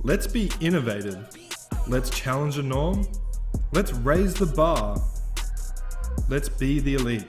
Let's be innovative. Let's challenge the norm. Let's raise the bar. Let's be the elite.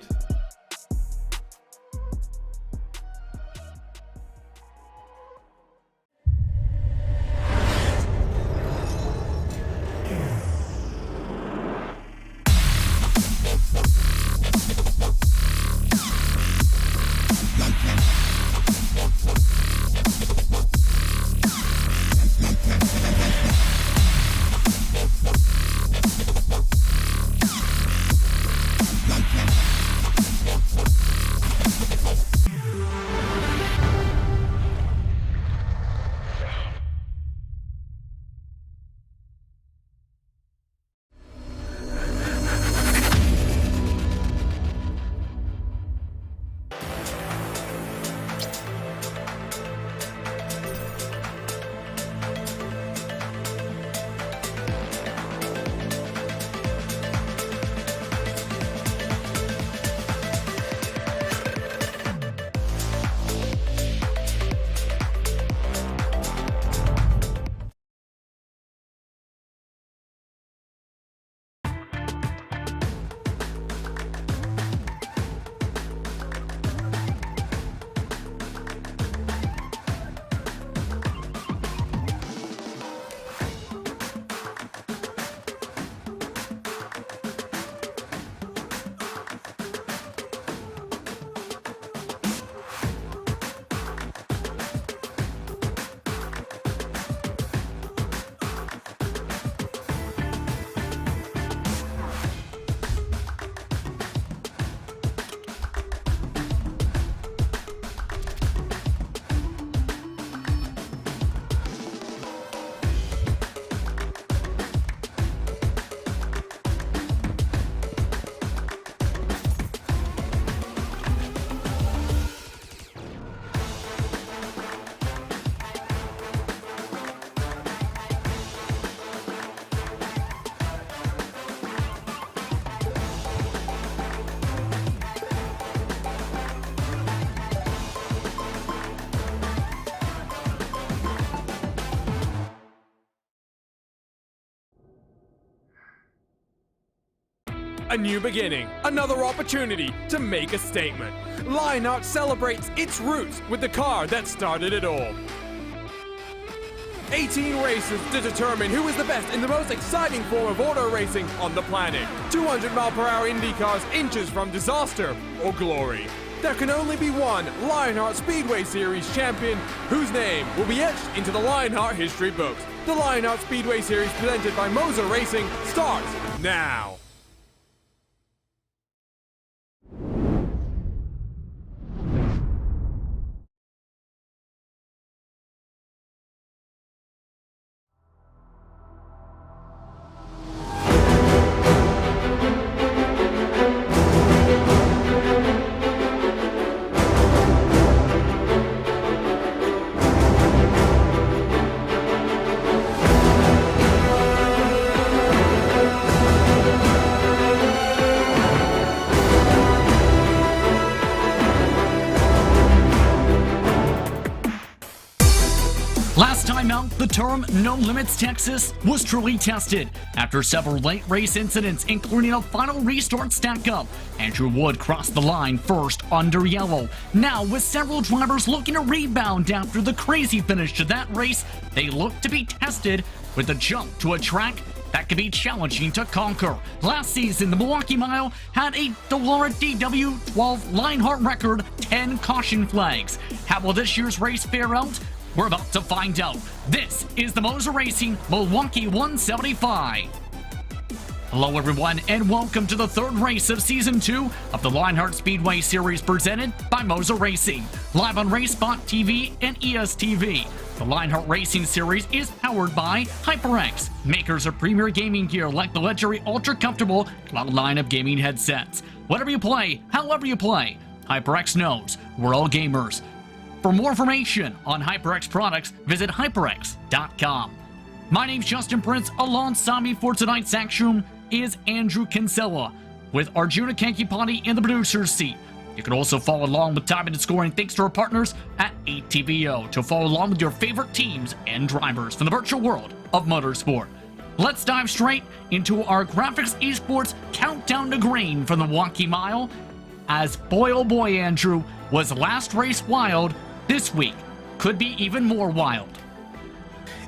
A new beginning, another opportunity to make a statement. Lionheart celebrates its roots with the car that started it all. 18 races to determine who is the best in the most exciting form of auto racing on the planet. 200-mile-per-hour Indy cars inches from disaster or glory. There can only be one Lionheart Speedway Series champion whose name will be etched into the Lionheart history books. The Lionheart Speedway Series presented by MOZA Racing starts now. Last time out, the term No Limits Texas was truly tested. After several late race incidents, including a final restart stack-up, Andrew Wood crossed the line first under yellow. Now, with several drivers looking to rebound after the crazy finish to that race, they look to be tested with a jump to a track that could be challenging to conquer. Last season, the Milwaukee Mile had a Dallara DW12 Lionheart record, 10 caution flags. How will this year's race fare out? We're about to find out. This is the MOZA Racing Milwaukee 175. Hello everyone, and welcome to the third race of Season 2 of the Lionheart Speedway Series presented by MOZA Racing, live on racespottv and ESTV. The Lionheart Racing Series is powered by HyperX, makers of premier gaming gear like the legendary ultra-comfortable cloud line of gaming headsets. Whatever you play, however you play, HyperX knows we're all gamers. For more information on HyperX products, visit hyperx.com. My name's Justin Prince. Alongside me for tonight's action is Andrew Kinsella, with Arjuna Kankipati in the producer's seat. You can also follow along with timing and scoring thanks to our partners at ATVO to follow along with your favorite teams and drivers from the virtual world of motorsport. Let's dive straight into our graphics esports countdown to green from the Milwaukee Mile. As boy oh boy, Andrew, was last race wild, this week could be even more wild.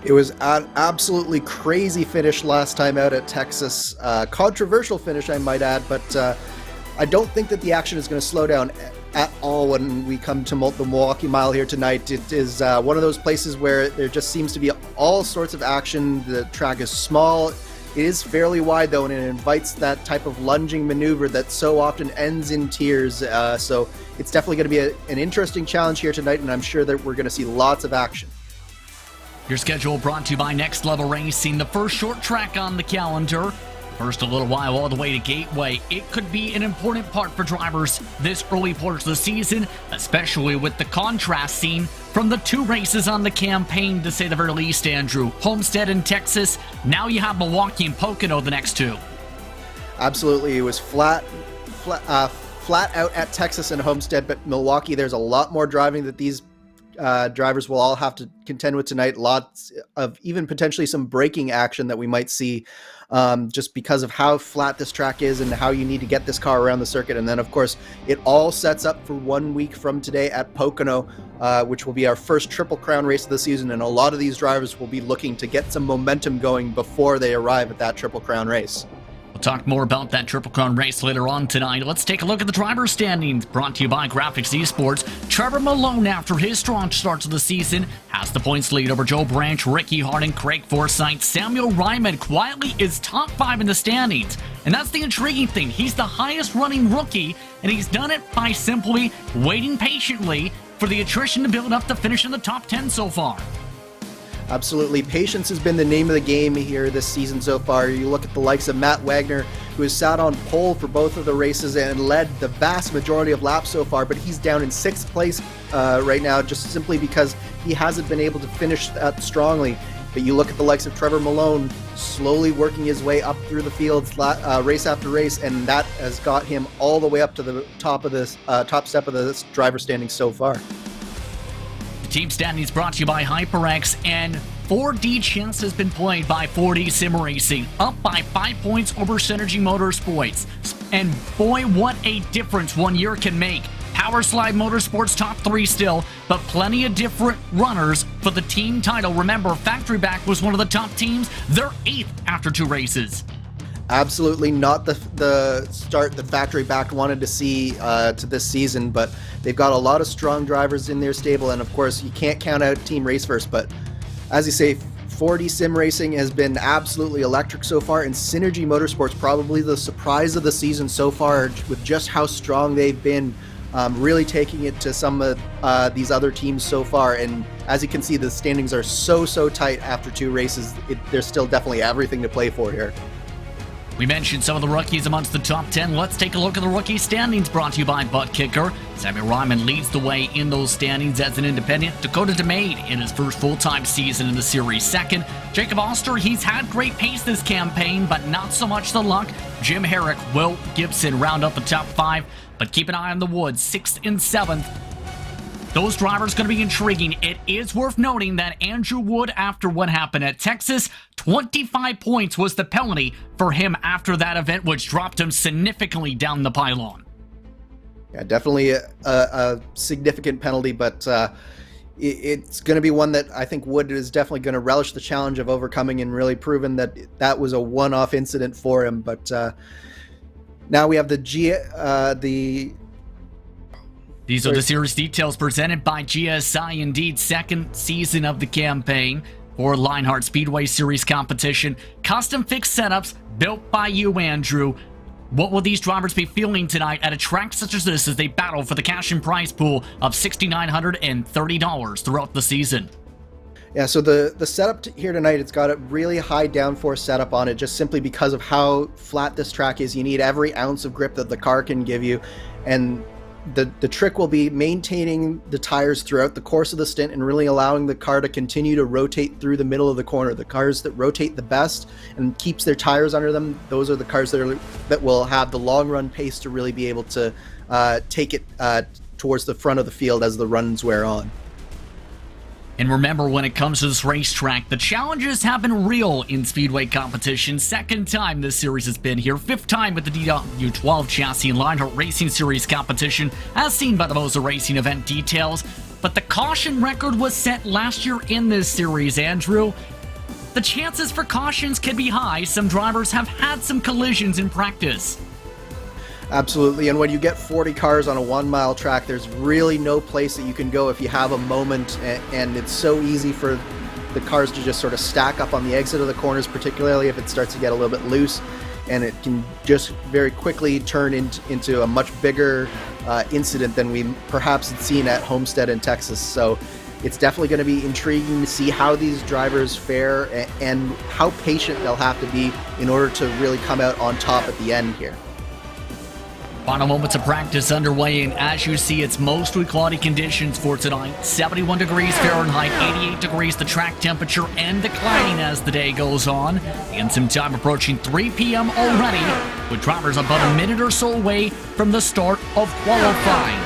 It was an absolutely crazy finish last time out at Texas. Controversial finish, I might add, but I don't think that the action is going to slow down at all when we come to the Milwaukee Mile here tonight. It is one of those places where there just seems to be all sorts of action. The track is small. It is fairly wide, though, and it invites that type of lunging maneuver that so often ends in tears. So it's definitely going to be an interesting challenge here tonight, and I'm sure that we're going to see lots of action. Your schedule brought to you by Next Level Racing, the first short track on the calendar. First a little while all the way to Gateway. It could be an important part for drivers this early part of the season, especially with the contrast seen from the 2 races on the campaign, to say the very least, Andrew. Homestead in Texas. Now you have Milwaukee and Pocono the next 2. Absolutely. It was flat out at Texas and Homestead, but Milwaukee, there's a lot more driving that these drivers will all have to contend with tonight. Lots of even potentially some braking action that we might see just because of how flat this track is and how you need to get this car around the circuit. And then, of course, it all sets up for 1 week from today at Pocono, which will be our first Triple Crown race of the season. And a lot of these drivers will be looking to get some momentum going before they arrive at that Triple Crown race. We'll talk more about that Triple Crown race later on tonight. Let's take a look at the driver standings, brought to you by Graphics Esports. Trevor Malone, after his strong start to the season, has the points lead over Joe Branch, Ricky Harding, Craig Forsyth. Samuel Ryman quietly is top 5 in the standings. And that's the intriguing thing. He's the highest running rookie, and he's done it by simply waiting patiently for the attrition to build up to finish in the top 10 so far. Absolutely. Patience has been the name of the game here this season so far. You look at the likes of Matt Wagner, who has sat on pole for both of the races and led the vast majority of laps so far, but he's down in 6th place right now just simply because he hasn't been able to finish that strongly. But you look at the likes of Trevor Malone slowly working his way up through the fields race after race, and that has got him all the way up to the top of this top step of the driver standing so far. Team standings brought to you by HyperX, and 4D Chance has been played by 4D simracing, up by 5 points over Synergy Motorsports. And boy, what a difference 1 year can make. Power Slide Motorsports top 3 still, but plenty of different runners for the team title. Remember, Factory Back was one of the top teams. They're 8th after 2 races. Absolutely not the start that Factory Back wanted to see to this season, but they've got a lot of strong drivers in their stable, and of course you can't count out Team Race First. But as you say, 4D Sim Racing has been absolutely electric so far, and Synergy Motorsports probably the surprise of the season so far with just how strong they've been, really taking it to some of these other teams so far. And as you can see, the standings are so tight after 2 races. There's still definitely everything to play for here. We mentioned some of the rookies amongst the top 10. Let's take a look at the rookie standings brought to you by buttkicker. Samuel Ryman leads the way in those standings as an independent. Dakota DeMade in his first full-time season in the series 2nd. Jacob Oster, he's had great pace this campaign, but not so much the luck. Jim Herrick, Will Gibson round up the top 5, but keep an eye on the Woods, 6th and 7th. Those drivers going to be intriguing. It is worth noting that Andrew Wood, after what happened at Texas, 25 points was the penalty for him after that event, which dropped him significantly down the pylon. Yeah, definitely a significant penalty, but it's going to be one that I think Wood is definitely going to relish the challenge of overcoming and really proving that that was a one-off incident for him. But now we have These are the series details presented by GSI, indeed, 2nd season of the campaign for Lionheart Speedway Series competition. Custom fixed setups built by you, Andrew. What will these drivers be feeling tonight at a track such as this as they battle for the cash and prize pool of $6,930 throughout the season? Yeah, so the setup here tonight, it's got a really high downforce setup on it just simply because of how flat this track is. You need every ounce of grip that the car can give you, and the trick will be maintaining the tires throughout the course of the stint and really allowing the car to continue to rotate through the middle of the corner. The cars that rotate the best and keeps their tires under them, those are the cars that will have the long run pace to really be able to take it towards the front of the field as the runs wear on. And remember, when it comes to this racetrack, the challenges have been real in Speedway competition. Second time this series has been here. Fifth time with the DW12 chassis and Lionheart Racing Series competition, as seen by the MOZA Racing event details. But the caution record was set last year in this series, Andrew. The chances for cautions can be high. Some drivers have had some collisions in practice. Absolutely, and when you get 40 cars on a 1 mile track, there's really no place that you can go if you have a moment, and it's so easy for the cars to just sort of stack up on the exit of the corners, particularly if it starts to get a little bit loose, and it can just very quickly turn into a much bigger incident than we perhaps had seen at Homestead in Texas. So it's definitely going to be intriguing to see how these drivers fare and how patient they'll have to be in order to really come out on top at the end here. Final moments of practice underway, and as you see, it's mostly cloudy conditions for tonight. 71 degrees Fahrenheit, 88 degrees the track temperature, and declining as the day goes on. And some time approaching 3 p.m. already, with drivers about a minute or so away from the start of qualifying.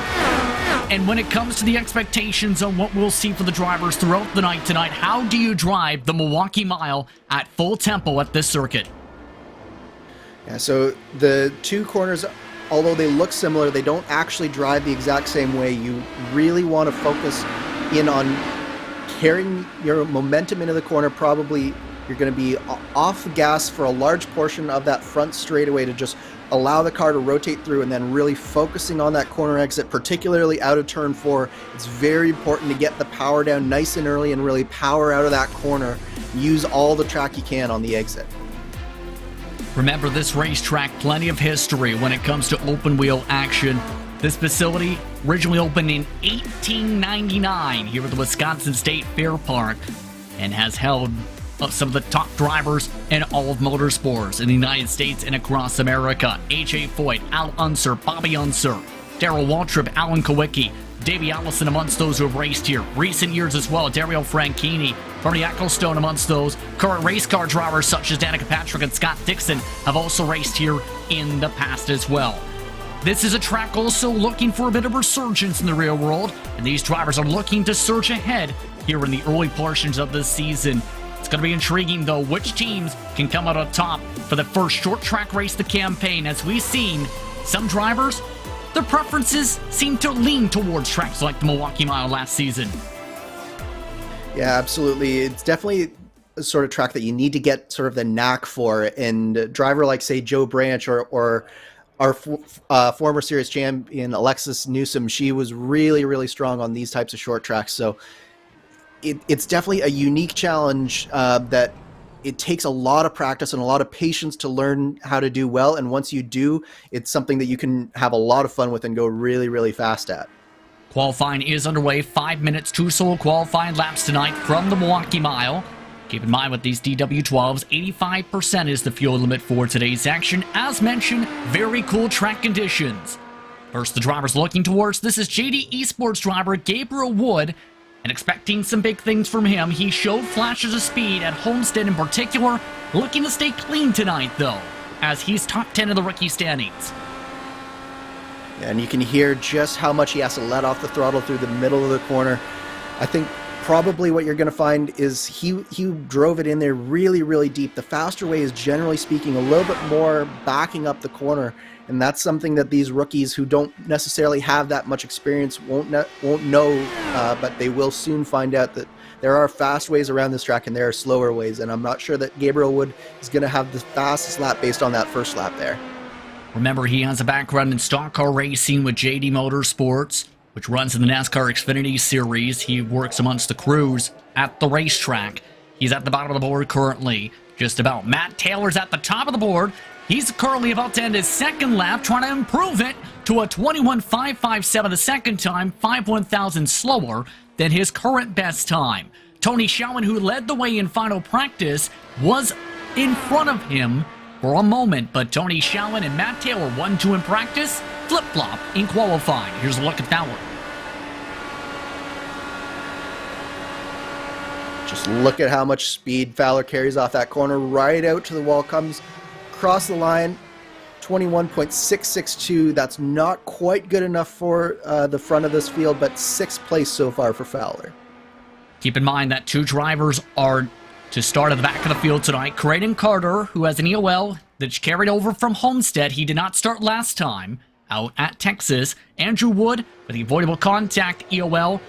And when it comes to the expectations on what we'll see for the drivers throughout the night tonight, how do you drive the Milwaukee Mile at full tempo at this circuit? Yeah, so the two corners, although they look similar, they don't actually drive the exact same way. You really want to focus in on carrying your momentum into the corner. Probably you're going to be off the gas for a large portion of that front straightaway to just allow the car to rotate through, and then really focusing on that corner exit, particularly out of turn 4. It's very important to get the power down nice and early and really power out of that corner. Use all the track you can on the exit. Remember, this racetrack, plenty of history when it comes to open wheel action. This facility originally opened in 1899 here at the Wisconsin State Fair Park, and has held some of the top drivers in all of motorsports in the United States and across America. A.J. Foyt, Al Unser, Bobby Unser, Darrell Waltrip, Alan Kowicki, Davey Allison amongst those who have raced here. Recent years as well, Dario Franchini, Bernie Ecclestone amongst those. Current race car drivers such as Danica Patrick and Scott Dixon have also raced here in the past as well. This is a track also looking for a bit of resurgence in the real world, and these drivers are looking to surge ahead here in the early portions of this season. It's going to be intriguing, though, which teams can come out on top for the first short track race of the campaign. As we've seen, some drivers, their preferences seem to lean towards tracks like the Milwaukee Mile last season. Yeah, absolutely. It's definitely a sort of track that you need to get sort of the knack for. And a driver like, say, Joe Branch or our former series champion, Alexis Newsom, she was really, really strong on these types of short tracks. So it's definitely a unique challenge that it takes a lot of practice and a lot of patience to learn how to do well. And once you do, it's something that you can have a lot of fun with and go really, really fast at. Qualifying is underway. 5 minutes, 2 solo qualifying laps tonight from the Milwaukee Mile. Keep in mind with these DW12s, 85% is the fuel limit for today's action. As mentioned, very cool track conditions. First, the drivers looking towards, this is JD Esports driver Gabriel Wood, and expecting some big things from him. He showed flashes of speed at Homestead in particular, looking to stay clean tonight though, as he's top 10 in the rookie standings. And you can hear just how much he has to let off the throttle through the middle of the corner. I think probably what you're going to find is he drove it in there really, really deep. The faster way is, generally speaking, a little bit more backing up the corner, and that's something that these rookies who don't necessarily have that much experience won't know, but they will soon find out that there are fast ways around this track and there are slower ways, and I'm not sure that Gabriel Wood is going to have the fastest lap based on that first lap there. Remember, he has a background in stock car racing with JD Motorsports, which runs in the NASCAR Xfinity Series. He works amongst the crews at the racetrack. He's at the bottom of the board currently, just about. Matt Taylor's at the top of the board. He's currently about to end his second lap, trying to improve it to a 21.557 the second time, 5/1000 slower than his current best time. Tony Schowen, who led the way in final practice, was in front of him for a moment, but Tony Schowen and Matt Taylor 1-2 in practice, flip-flop in qualifying. Here's a look at that one. Just look at how much speed Fowler carries off that corner, right out to the wall, comes across the line, 21.662. That's not quite good enough for the front of this field, but 6th place so far for Fowler. Keep in mind that 2 drivers are to start at the back of the field tonight. Creighton Carter, who has an EOL that's carried over from Homestead. He did not start last time out at Texas. Andrew Wood with the avoidable contact EOL.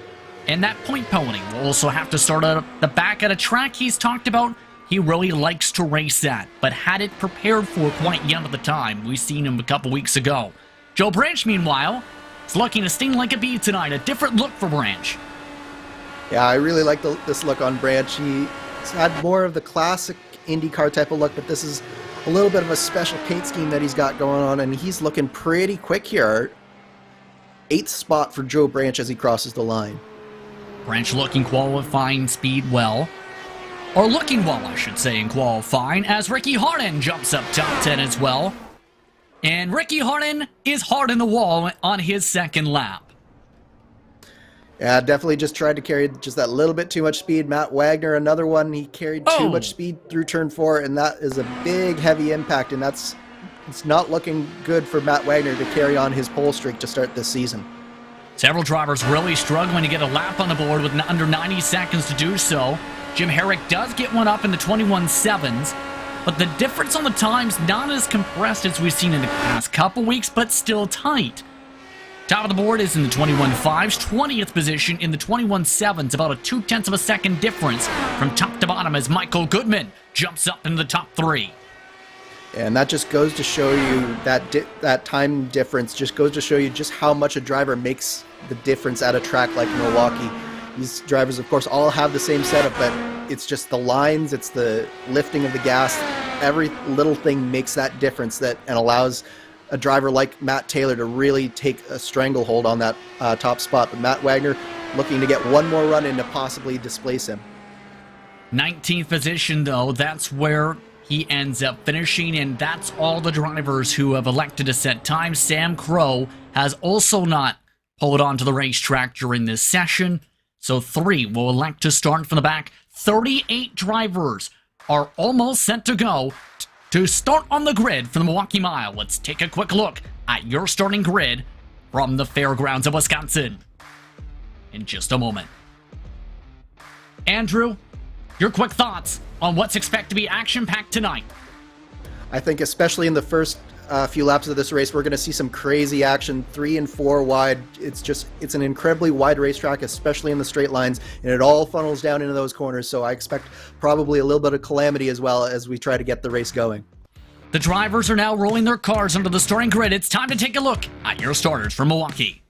And that point penalty will also have to start at the back at a track he's talked about he really likes to race at, but had it prepared for quite young at the time. We've seen him a couple weeks ago. Joe Branch, meanwhile, is looking to sting like a bee tonight. A different look for Branch. Yeah, I really like this look on Branch. He's had more of the classic IndyCar type of look, but this is a little bit of a special paint scheme that he's got going on, and he's looking pretty quick here. 8th spot for Joe Branch as he crosses the line. Branch looking qualifying speed well. Or looking well, I should say, in qualifying, as Ricky Harden jumps up top 10 as well. And Ricky Harden is hard in the wall on his second lap. Yeah, definitely just tried to carry just that little bit too much speed. Matt Wagner, another one, he carried too much speed through turn 4, and that is a big, heavy impact, and it's not looking good for Matt Wagner to carry on his pole streak to start this season. Several drivers really struggling to get a lap on the board with under 90 seconds to do so. Jim Herrick does get one up in the 21.7s, but the difference on the time's not as compressed as we've seen in the past couple weeks, but still tight. Top of the board is in the 21.5s, 20th position in the 21.7s, about a 0.2 of a second difference from top to bottom as Michael Goodman jumps up into the top 3. And that just goes to show you that time difference just goes to show you just how much a driver makes the difference at a track like Milwaukee. These drivers, of course, all have the same setup, but it's just the lines, it's the lifting of the gas. Every little thing makes that difference and allows a driver like Matt Taylor to really take a stranglehold on that top spot. But Matt Wagner looking to get one more run in to possibly displace him. 19th position, though, that's where he ends up finishing, and that's all the drivers who have elected to set times. Sam Crow has also not pulled onto the racetrack during this session, so 3 will elect to start from the back. 38 drivers are almost set to go to start on the grid for the Milwaukee Mile. Let's take a quick look at your starting grid from the fairgrounds of Wisconsin in just a moment. Andrew, your quick thoughts on what's expected to be action-packed tonight. I think especially in the first few laps of this race, we're going to see some crazy action, 3 and 4 wide. It's an incredibly wide racetrack, especially in the straight lines, and it all funnels down into those corners. So I expect probably a little bit of calamity as well as we try to get the race going. The drivers are now rolling their cars onto the starting grid. It's time to take a look at your starters from Milwaukee.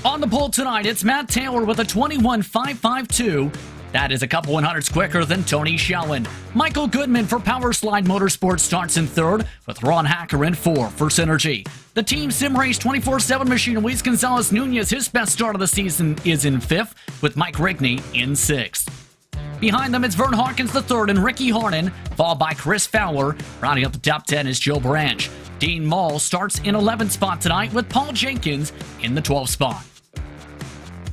On the pole tonight, it's Matt Taylor with a 21.552. That is a couple 100s quicker than Tony Shelland. Michael Goodman for Powerslide Motorsports starts in 3rd, with Ron Hacker in 4 for Synergy. The Team Simrace 24/7 machine, Luis Gonzalez Nunez, his best start of the season, is in 5th, with Mike Rigney in 6th. Behind them, it's Vern Hawkins III and Ricky Harden, followed by Chris Fowler. Rounding up the top 10 is Joe Branch. Dean Mall starts in 11th spot tonight, with Paul Jenkins in the 12th spot.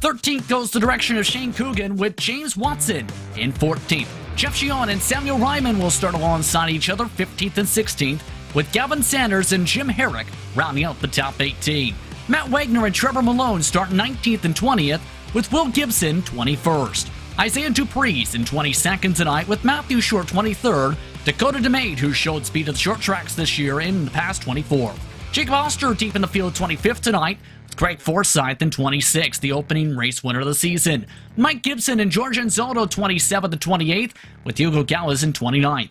13th goes the direction of Shane Coogan, with James Watson in 14th. Jeff Gion and Samuel Ryman will start alongside each other, 15th and 16th, with Gavin Sanders and Jim Herrick rounding out the top 18. Matt Wagner and Trevor Malone start 19th and 20th, with Will Gibson 21st. Isaiah Dupree's in 22nd tonight, with Matthew Short 23rd. Dakota DeMade, who showed speed at the short tracks this year, in the past 24th. Jacob Oster deep in the field 25th tonight, with Craig Forsyth in 26th, the opening race winner of the season. Mike Gibson and George Anzotto 27th and 28th, with Hugo Gallas in 29th.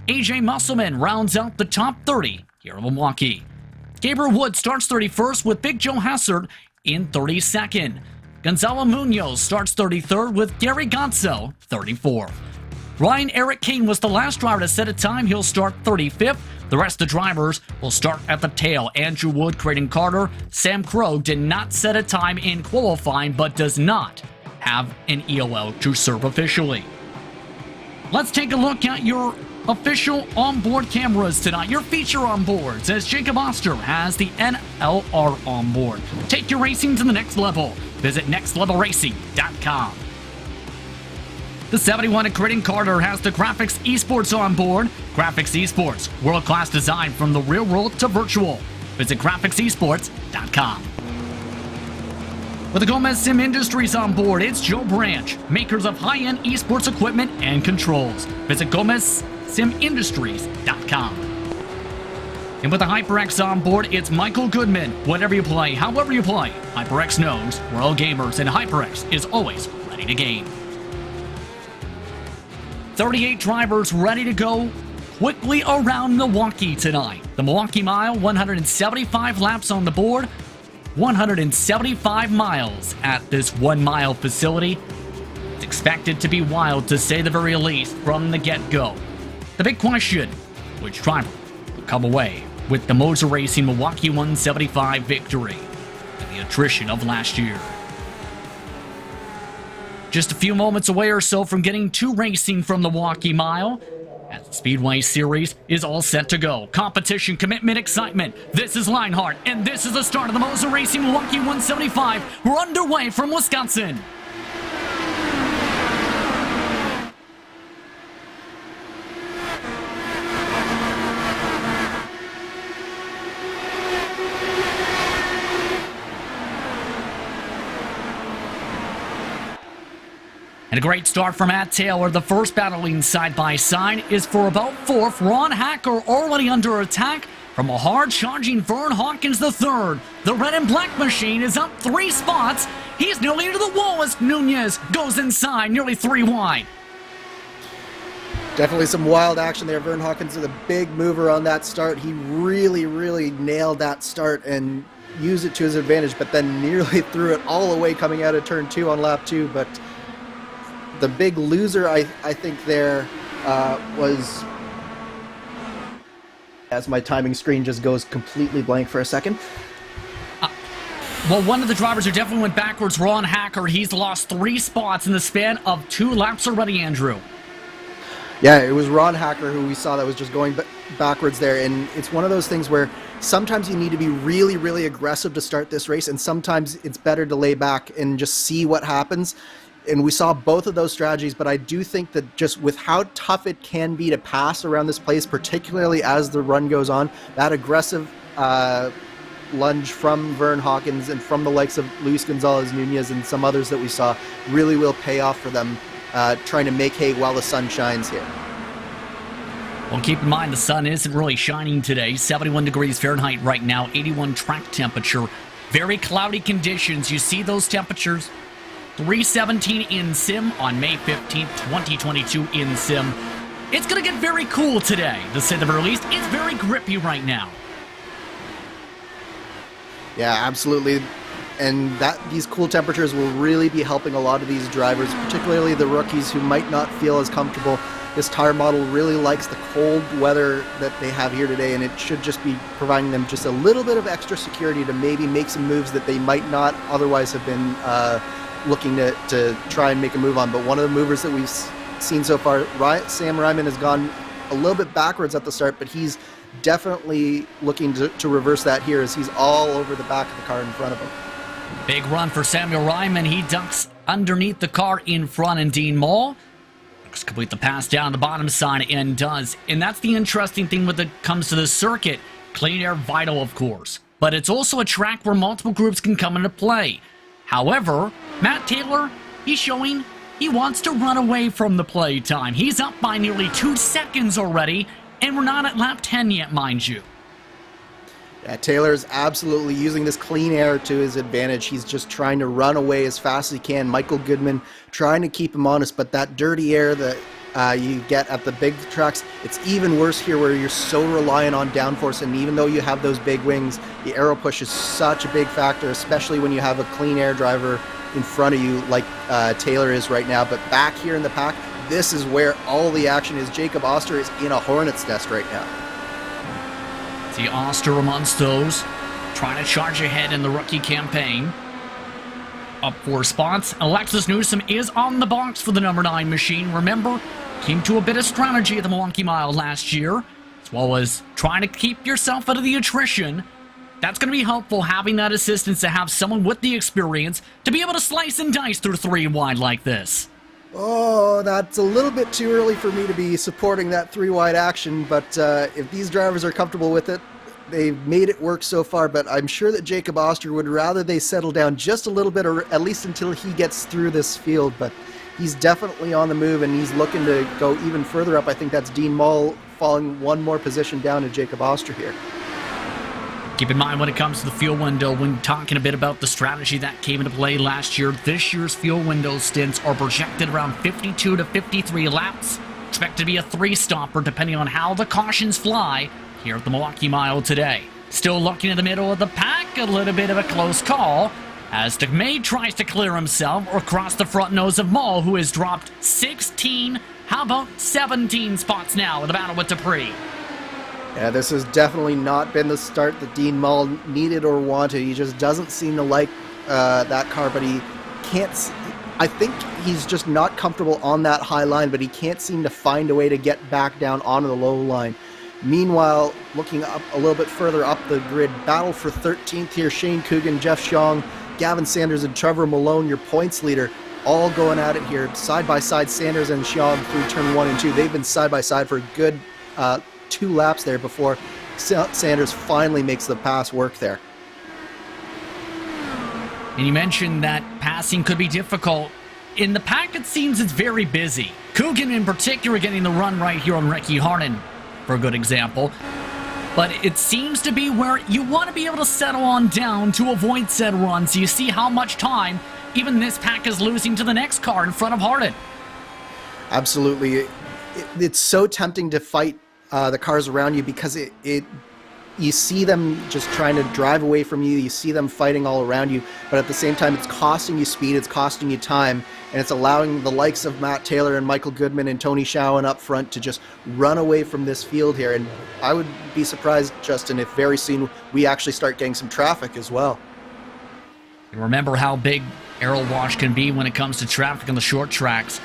AJ Musselman rounds out the top 30 here in Milwaukee. Gabriel Wood starts 31st, with Big Joe Hassard in 32nd. Gonzalo Munoz starts 33rd, with Gary Gonzo 34th. Ryan Eric King was the last driver to set a time. He'll start 35th. The rest of the drivers will start at the tail. Andrew Wood, Creighton Carter. Sam Crow did not set a time in qualifying, but does not have an EOL to serve officially. Let's take a look at your official onboard cameras tonight. Your feature onboards, as Jacob Oster has the NLR onboard. Take your racing to the next level. Visit nextlevelracing.com. The 71 at Critting Carter has the Graphics Esports on board. Graphics Esports, world-class design from the real world to virtual. Visit graphics.esports.com. With the Gomez Sim Industries on board, it's Joe Branch, makers of high-end esports equipment and controls. Visit gomezsimindustries.com. And with the HyperX on board, it's Michael Goodman. Whatever you play, however you play, HyperX knows we're all gamers, and HyperX is always ready to game. 38 drivers ready to go quickly around Milwaukee tonight. The Milwaukee Mile, 175 laps on the board, 175 miles at this 1 mile facility. It's expected to be wild, to say the very least, from the get-go. The big question, which driver will come away with the MOZA Racing Milwaukee 175 victory and the attrition of last year? Just a few moments away or so from getting to racing from the Milwaukee Mile, as the Speedway Series is all set to go. Competition, commitment, excitement. This is Lionheart, and this is the start of the MOZA Racing Milwaukee 175. We're underway from Wisconsin. And a great start from Matt Taylor. The first battling side-by-side is for about fourth. Ron Hacker already under attack from a hard-charging Vern Hawkins III. The red and black machine is up 3 spots. He's nearly to the wall as Nunez goes inside, nearly 3 wide. Definitely some wild action there. Vern Hawkins is a big mover on that start. He really, really nailed that start and used it to his advantage, but then nearly threw it all away coming out of turn 2 on lap 2. But the big loser, I think, there was, as my timing screen just goes completely blank for a second. Well, one of the drivers who definitely went backwards, Ron Hacker, he's lost 3 spots in the span of 2 laps already, Andrew. Yeah, it was Ron Hacker who we saw that was just going backwards there, and it's one of those things where sometimes you need to be really, really aggressive to start this race, and sometimes it's better to lay back and just see what happens. And we saw both of those strategies, but I do think that just with how tough it can be to pass around this place, particularly as the run goes on, that aggressive lunge from Vern Hawkins and from the likes of Luis Gonzalez Nunez and some others that we saw really will pay off for them trying to make hay while the sun shines here. Well, keep in mind the sun isn't really shining today. 71 degrees Fahrenheit right now, 81 track temperature. Very cloudy conditions. You see those temperatures? 317 in sim on May 15th, 2022 in sim. It's going to get very cool today, to say the very least. It's very grippy right now. Yeah, absolutely. And these cool temperatures will really be helping a lot of these drivers, particularly the rookies who might not feel as comfortable. This tire model really likes the cold weather that they have here today, and it should just be providing them just a little bit of extra security to maybe make some moves that they might not otherwise have been looking to try and make a move on. But one of the movers that we've seen so far, Sam Ryman, has gone a little bit backwards at the start, but he's definitely looking to reverse that here as he's all over the back of the car in front of him. Big run for Samuel Ryman. He ducks underneath the car in front, and Dean Mall looks to complete the pass down the bottom side and does. And that's the interesting thing when it comes to the circuit. Clean air vital, of course, but it's also a track where multiple groups can come into play. However, Matt Taylor, he's showing he wants to run away from the play time. He's up by nearly 2 seconds already, and we're not at lap 10 yet, mind you. Yeah, Taylor's absolutely using this clean air to his advantage. He's just trying to run away as fast as he can. Michael Goodman trying to keep him honest, but that dirty air that you get at the big tracks, it's even worse here where you're so reliant on downforce, and even though you have those big wings, the aero push is such a big factor, especially when you have a clean air driver in front of you like Taylor is right now. But back here in the pack, this is where all the action is. Jacob Oster is in a hornet's nest right now. See Oster amongst those, trying to charge ahead in the rookie campaign. Up 4 spots. Alexis Newsom is on the box for the number 9 machine. Remember, came to a bit of strategy at the Milwaukee Mile last year, as well as trying to keep yourself out of the attrition. That's going to be helpful, having that assistance, to have someone with the experience to be able to slice and dice through 3 wide like this. Oh, that's a little bit too early for me to be supporting that 3-wide action, but if these drivers are comfortable with it, they've made it work so far, but I'm sure that Jacob Oster would rather they settle down just a little bit, or at least until he gets through this field, but he's definitely on the move, and he's looking to go even further up. I think that's Dean Mull falling one more position down to Jacob Oster here. Keep in mind when it comes to the fuel window, when talking a bit about the strategy that came into play last year, this year's fuel window stints are projected around 52 to 53 laps. Expected to be a 3-stopper depending on how the cautions fly here at the Milwaukee Mile today. Still looking in the middle of the pack, a little bit of a close call as DeMay tries to clear himself or cross the front nose of Mull, who has dropped 16, how about 17 spots now in the battle with Dupree. Yeah, this has definitely not been the start that Dean Mull needed or wanted. He just doesn't seem to like that car, but he can't... I think he's just not comfortable on that high line, but he can't seem to find a way to get back down onto the low line. Meanwhile, looking up a little bit further up the grid, battle for 13th here, Shane Coogan, Jeff Xiong, Gavin Sanders, and Trevor Malone, your points leader, all going at it here. Side by side, Sanders and Xiong through turn 1 and 2. They've been side by side for a good 2 laps there before Sanders finally makes the pass work there. And you mentioned that passing could be difficult. In the pack, it seems it's very busy. Coogan in particular getting the run right here on Ricky Harden, for a good example. But it seems to be where you want to be able to settle on down to avoid said runs. So you see how much time even this pack is losing to the next car in front of Harden. Absolutely. It's so tempting to fight the cars around you because you see them just trying to drive away from you. You see them fighting all around you, but at the same time, it's costing you speed, it's costing you time, and it's allowing the likes of Matt Taylor and Michael Goodman and Tony Schowen up front to just run away from this field here. And I would be surprised, Justin, if very soon we actually start getting some traffic as well. Remember how big aero wash can be when it comes to traffic on the short tracks.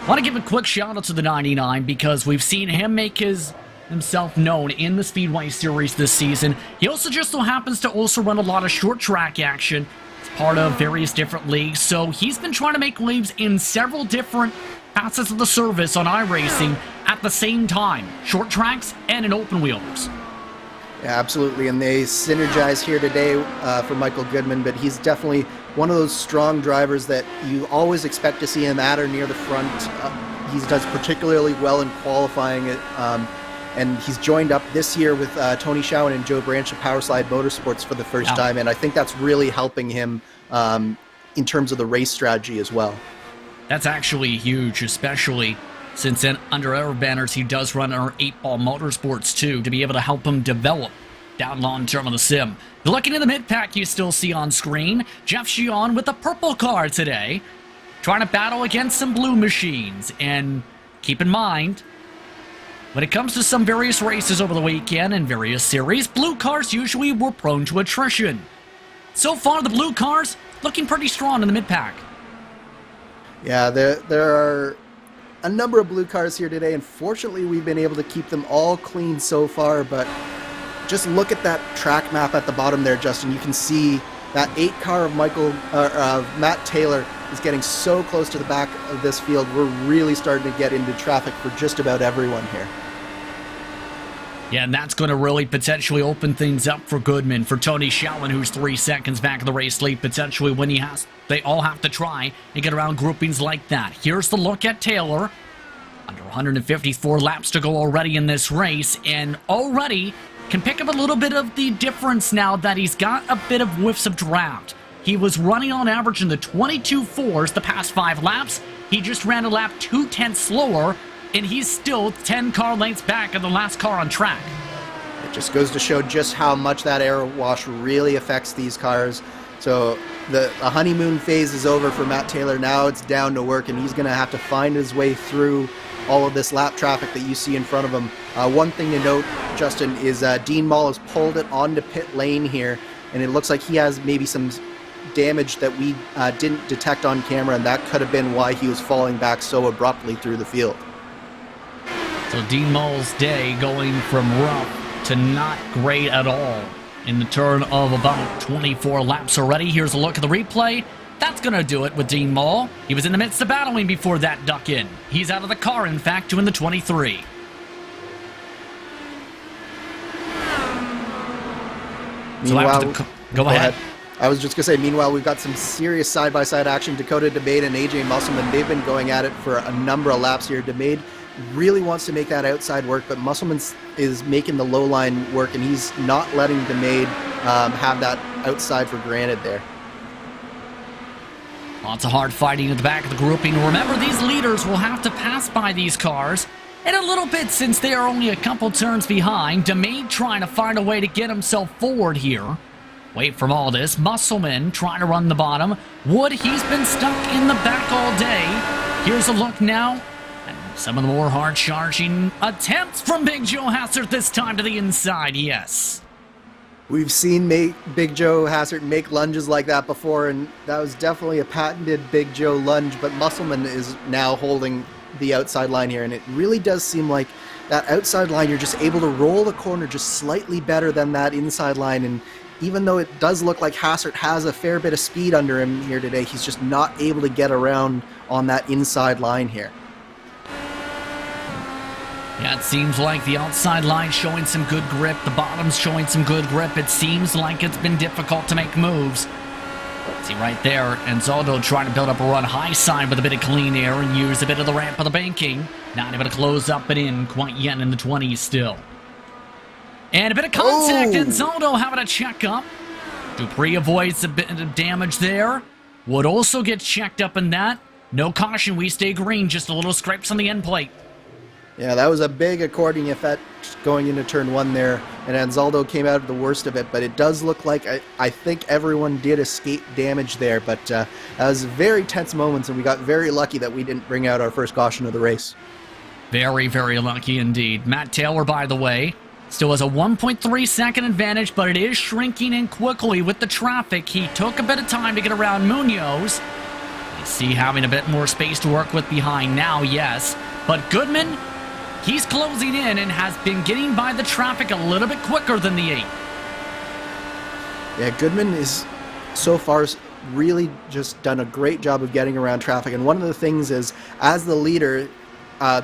I want to give a quick shout out to the 99 because we've seen him make himself known in the Speedway Series this season. He also just so happens to also run a lot of short track action. It's part of various different leagues, so he's been trying to make waves in several different facets of the service on iRacing at the same time. Short tracks and in open wheelers. Yeah, absolutely, and they synergize here today for Michael Goodman, but he's definitely one of those strong drivers that you always expect to see him at or near the front. He does particularly well in qualifying it, and he's joined up this year with Tony Schowen and Joe Branch of Powerslide Motorsports for the first time, and I think that's really helping him in terms of the race strategy as well. That's actually huge, especially since under our banners he does run our 8-Ball Motorsports too, to be able to help him develop down long term on the sim. Looking at the mid-pack you still see on screen, Jeff Xiong with a purple car today, trying to battle against some blue machines. And keep in mind, when it comes to some various races over the weekend and various series, blue cars usually were prone to attrition. So far, the blue cars looking pretty strong in the mid-pack. Yeah, there are a number of blue cars here today, and fortunately we've been able to keep them all clean so far, but just look at that track map at the bottom there, Justin. You can see that 8 car of Matt Taylor is getting so close to the back of this field. We're really starting to get into traffic for just about everyone here. Yeah, and that's going to really potentially open things up for Goodman, for Tony Schowen, who's 3 seconds back of the race lead, potentially when they all have to try and get around groupings like that. Here's the look at Taylor. Under 154 laps to go already in this race, and already can pick up a little bit of the difference now that he's got a bit of whiffs of draft. He was running on average in the 22.4s the past 5 laps. He just ran a lap 2/10 slower, and he's still 10 car lengths back of the last car on track. It just goes to show just how much that air wash really affects these cars. So the honeymoon phase is over for Matt Taylor. Now it's down to work, and he's going to have to find his way through all of this lap traffic that you see in front of him. One thing to note, Justin, is Dean Mull has pulled it onto pit lane here, and it looks like he has maybe some damage that we didn't detect on camera, and that could have been why he was falling back so abruptly through the field. So Dean Mull's day going from rough to not great at all in the turn of about 24 laps already. Here's a look at the replay. That's going to do it with Dean Mole. He was in the midst of battling before that duck in. He's out of the car, in fact, doing the 23. Meanwhile, go ahead. I was just going to say, meanwhile, we've got some serious side-by-side action. Dakota DeMade and AJ Musselman, they've been going at it for a number of laps here. DeMade really wants to make that outside work, but Musselman is making the low line work, and he's not letting DeMade have that outside for granted there. Lots of hard fighting at the back of the grouping. Remember, these leaders will have to pass by these cars in a little bit since they are only a couple turns behind. DeMade trying to find a way to get himself forward here. Wait from all this. Musselman trying to run the bottom. Wood, he's been stuck in the back all day. Here's a look now. And some of the more hard-charging attempts from Big Joe Hassert this time to the inside, yes. We've seen Big Joe Hassert make lunges like that before, and that was definitely a patented Big Joe lunge, but Musselman is now holding the outside line here, and it really does seem like that outside line, you're just able to roll the corner just slightly better than that inside line, and even though it does look like Hassert has a fair bit of speed under him here today, he's just not able to get around on that inside line here. Yeah, it seems like the outside line showing some good grip, the bottom's showing some good grip. It seems like it's been difficult to make moves. See right there, Anzaldo trying to build up a run high side with a bit of clean air and use a bit of the ramp of the banking. Not able to close up and in quite yet in the 20s still. And a bit of contact, Anzaldo having a check up. Dupree avoids a bit of damage there. Wood also gets checked up in that. No caution, we stay green, just a little scrapes on the end plate. Yeah, that was a big accordion effect going into turn one there, and Anzaldo came out of the worst of it, but it does look like I think everyone did escape damage there, but that was very tense moments, and we got very lucky that we didn't bring out our first caution of the race. Very, very lucky indeed. Matt Taylor, by the way, still has a 1.3 second advantage, but it is shrinking in quickly with the traffic. He took a bit of time to get around Munoz. You see having a bit more space to work with behind now, yes, but Goodman, he's closing in and has been getting by the traffic a little bit quicker than the 8. Yeah, Goodman is so far really just done a great job of getting around traffic. And one of the things is, as the leader,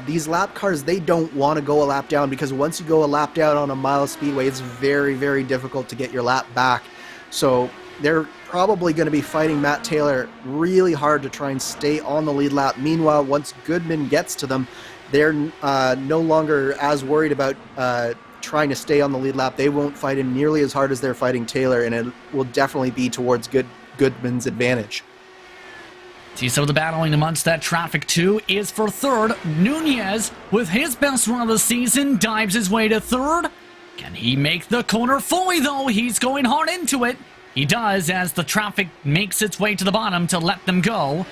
these lap cars, they don't want to go a lap down, because once you go a lap down on a mile speedway, it's very, very difficult to get your lap back. So they're probably going to be fighting Matt Taylor really hard to try and stay on the lead lap. Meanwhile, once Goodman gets to them, they're no longer as worried about trying to stay on the lead lap. They won't fight him nearly as hard as they're fighting Taylor, and it will definitely be towards Goodman's advantage. See, some of the battling amongst that traffic, too, is for third. Nunez, with his best run of the season, dives his way to third. Can he make the corner fully, though? He's going hard into it. He does, as the traffic makes its way to the bottom to let them go.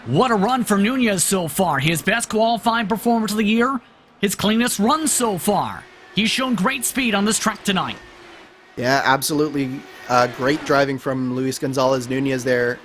What a run for Nunez so far. His best qualifying performance of the year. His cleanest run so far. He's shown great speed on this track tonight. Yeah, absolutely. Great driving from Luis Gonzalez Nunez there.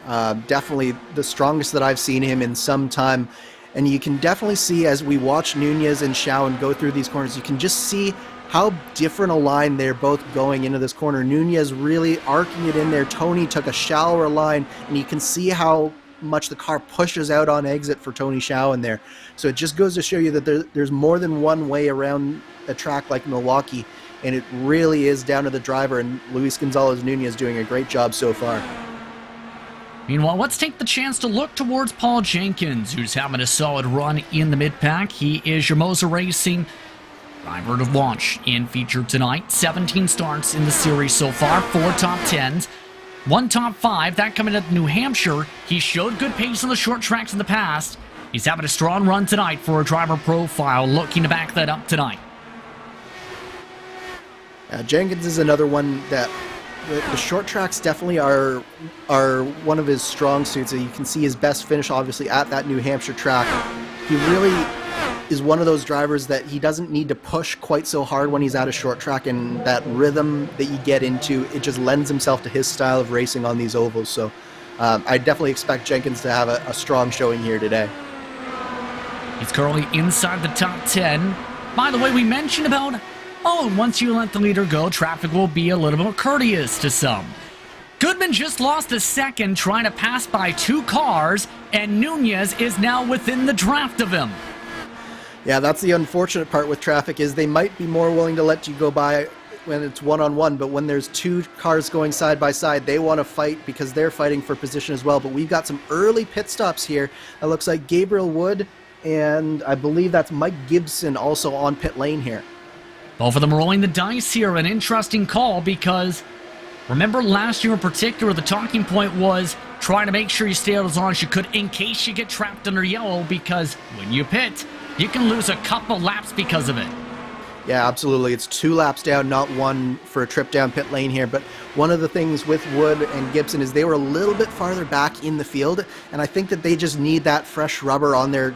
Definitely the strongest that I've seen him in some time. And you can definitely see, as we watch Nunez and Schoen go through these corners, you can just see how different a line they're both going into this corner. Nunez really arcing it in there. Tony took a shallower line, and you can see how much the car pushes out on exit for Tony Schoen there. So it just goes to show you that there's more than one way around a track like Milwaukee, and it really is down to the driver, and Luis Gonzalez Nunez doing a great job so far. Meanwhile, let's take the chance to look towards Paul Jenkins, who's having a solid run in the mid-pack. He is your MOZA Racing driver to watch in feature tonight. 17 starts in the series so far, 4 top 10s. 1 top 5, that coming at New Hampshire. He showed good pace on the short tracks in the past. He's having a strong run tonight for a driver profile, looking to back that up tonight. Jenkins is another one that the short tracks definitely are one of his strong suits. You can see his best finish, obviously, at that New Hampshire track. He really is one of those drivers that he doesn't need to push quite so hard when he's at a short track, and that rhythm that you get into, it just lends himself to his style of racing on these ovals. So I definitely expect Jenkins to have a strong showing here today. He's currently inside the top 10. By the way, we mentioned about, once you let the leader go, traffic will be a little more courteous to some. Goodman just lost a second trying to pass by 2 cars, and Nunez is now within the draft of him. Yeah, that's the unfortunate part with traffic, is they might be more willing to let you go by when it's one-on-one, but when there's 2 cars going side by side, they want to fight because they're fighting for position as well. But we've got some early pit stops here. It looks like Gabriel Wood, and I believe that's Mike Gibson also on pit lane here. Both of them rolling the dice here. An interesting call because remember last year in particular, the talking point was trying to make sure you stay out as long as you could in case you get trapped under yellow, because when you pit, you can lose a couple laps because of it. Yeah, absolutely. It's 2 laps down, not 1 for a trip down pit lane here. But one of the things with Wood and Gibson is they were a little bit farther back in the field, and I think that they just need that fresh rubber on their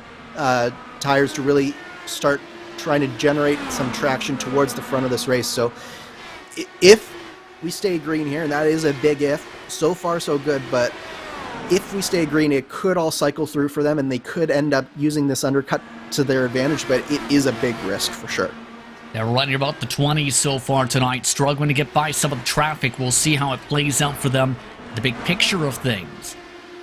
tires to really start trying to generate some traction towards the front of this race. So if we stay green here, and that is a big if, so far so good, but if we stay green, it could all cycle through for them, and they could end up using this undercut to their advantage, but it is a big risk for sure. They're running about the 20s so far tonight, struggling to get by some of the traffic. We'll see how it plays out for them, the big picture of things.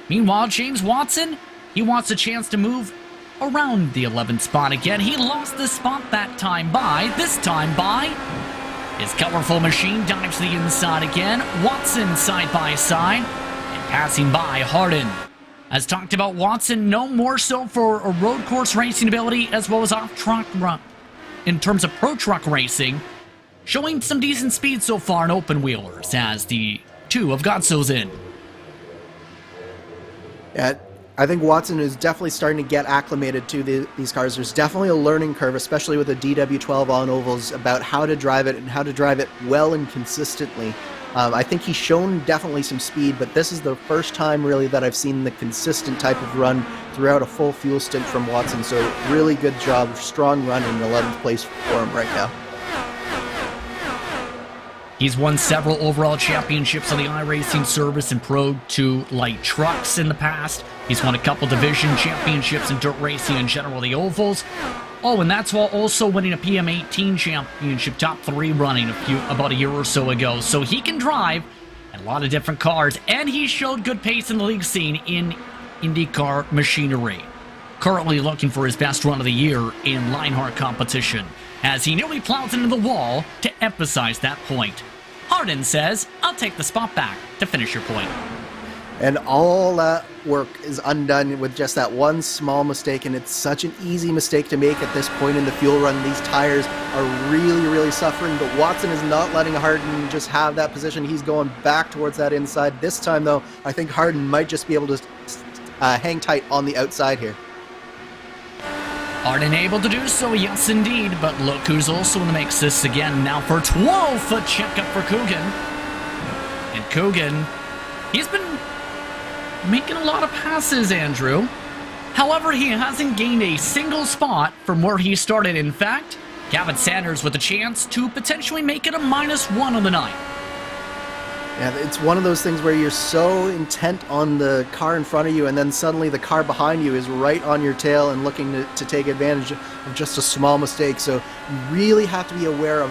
Meanwhile, James Watson, he wants a chance to move around the 11th spot again. He lost this spot that time by, this time by his colorful machine dives to the inside again. Watson side by side and passing by Hardin. As talked about, Watson no more so for a road course racing ability as well as off-track run. In terms of pro truck racing, showing some decent speed so far in open wheelers as the 2 of Godso's in. Yeah, I think Watson is definitely starting to get acclimated to these cars. There's definitely a learning curve, especially with the DW12 on ovals, about how to drive it and how to drive it well and consistently. I think he's shown definitely some speed, but this is the first time really that I've seen the consistent type of run throughout a full fuel stint from Watson. So really good job, strong run in 11th place for him right now. He's won several overall championships on the iRacing service and Pro 2 light trucks in the past. He's won a couple division championships in dirt racing in general, the ovals. Oh, and that's while also winning a PM18 championship, top 3 running about a year or so ago. So he can drive a lot of different cars, and he showed good pace in the league scene in IndyCar machinery. Currently looking for his best run of the year in Lionheart competition, as he nearly plows into the wall to emphasize that point. Hardin says, "I'll take the spot back to finish your point." And all that work is undone with just that one small mistake, and it's such an easy mistake to make at this point in the fuel run. These tires are really, really suffering, but Watson is not letting Hardin just have that position. He's going back towards that inside. This time, though, I think Hardin might just be able to hang tight on the outside here. Hardin able to do so, yes indeed, but look who's also in the mix this again now for 12-foot checkup for Coogan. And Coogan, he's been making a lot of passes, Andrew. However, he hasn't gained a single spot from where he started. In fact, Gavin Sanders with a chance to potentially make it a -1 on the night. Yeah, it's one of those things where you're so intent on the car in front of you, and then suddenly the car behind you is right on your tail and looking to take advantage of just a small mistake. So you really have to be aware of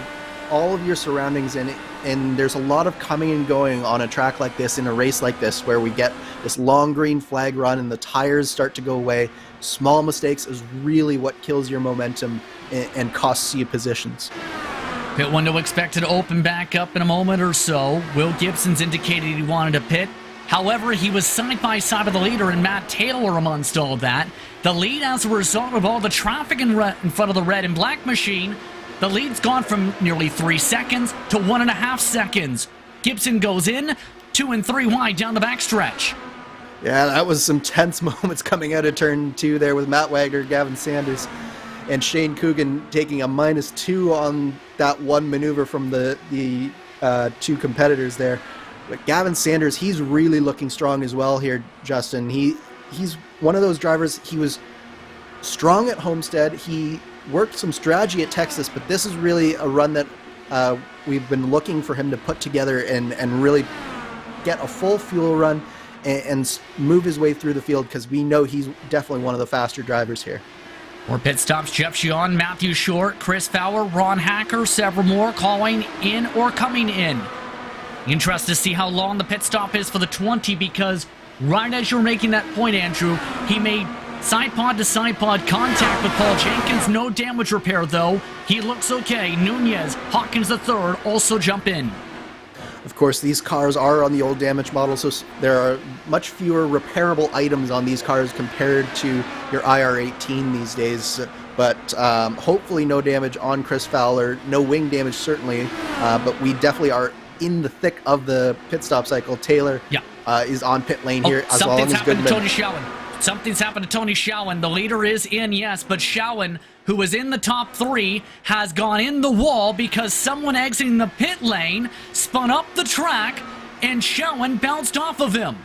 all of your surroundings, and there's a lot of coming and going on a track like this, in a race like this, where we get this long green flag run and the tires start to go away. Small mistakes is really what kills your momentum and costs you positions. Pit window expected to open back up in a moment or so. Will Gibson's indicated he wanted to pit. However, he was side by side with the leader and Matt Taylor amongst all of that. The lead, as a result of all the traffic in front of the red and black machine, the lead's gone from nearly 3 seconds to 1.5 seconds. Gibson goes in, 2 and 3 wide down the backstretch. Yeah, that was some tense moments coming out of turn 2 there with Matt Wagner, Gavin Sanders, and Shane Coogan taking a -2 on that one maneuver from the 2 competitors there. But Gavin Sanders, he's really looking strong as well here, Justin. He's one of those drivers. He was strong at Homestead. He worked some strategy at Texas, but this is really a run that we've been looking for him to put together and really get a full fuel run and move his way through the field, because we know he's definitely one of the faster drivers here. More pit stops: Jeff Gion, Matthew Short, Chris Fowler, Ron Hacker, several more calling in or coming in. Interested to see how long the pit stop is for the 20, because right as you're making that point, Andrew, he made side pod to side pod contact with Paul Jenkins. No damage repair, though. He looks okay. Nunez, Hawkins the third, also jump in. Of course, these cars are on the old damage model, so there are much fewer repairable items on these cars compared to your IR18 these days. But hopefully no damage on Chris Fowler, no wing damage certainly, but we definitely are in the thick of the pit stop cycle. Taylor is on pit lane here, as long as Goodman. Something's happened to Tony Schowen. The leader is in, yes, but Schowen, who was in the top 3, has gone in the wall because someone exiting the pit lane spun up the track and Schowen bounced off of him.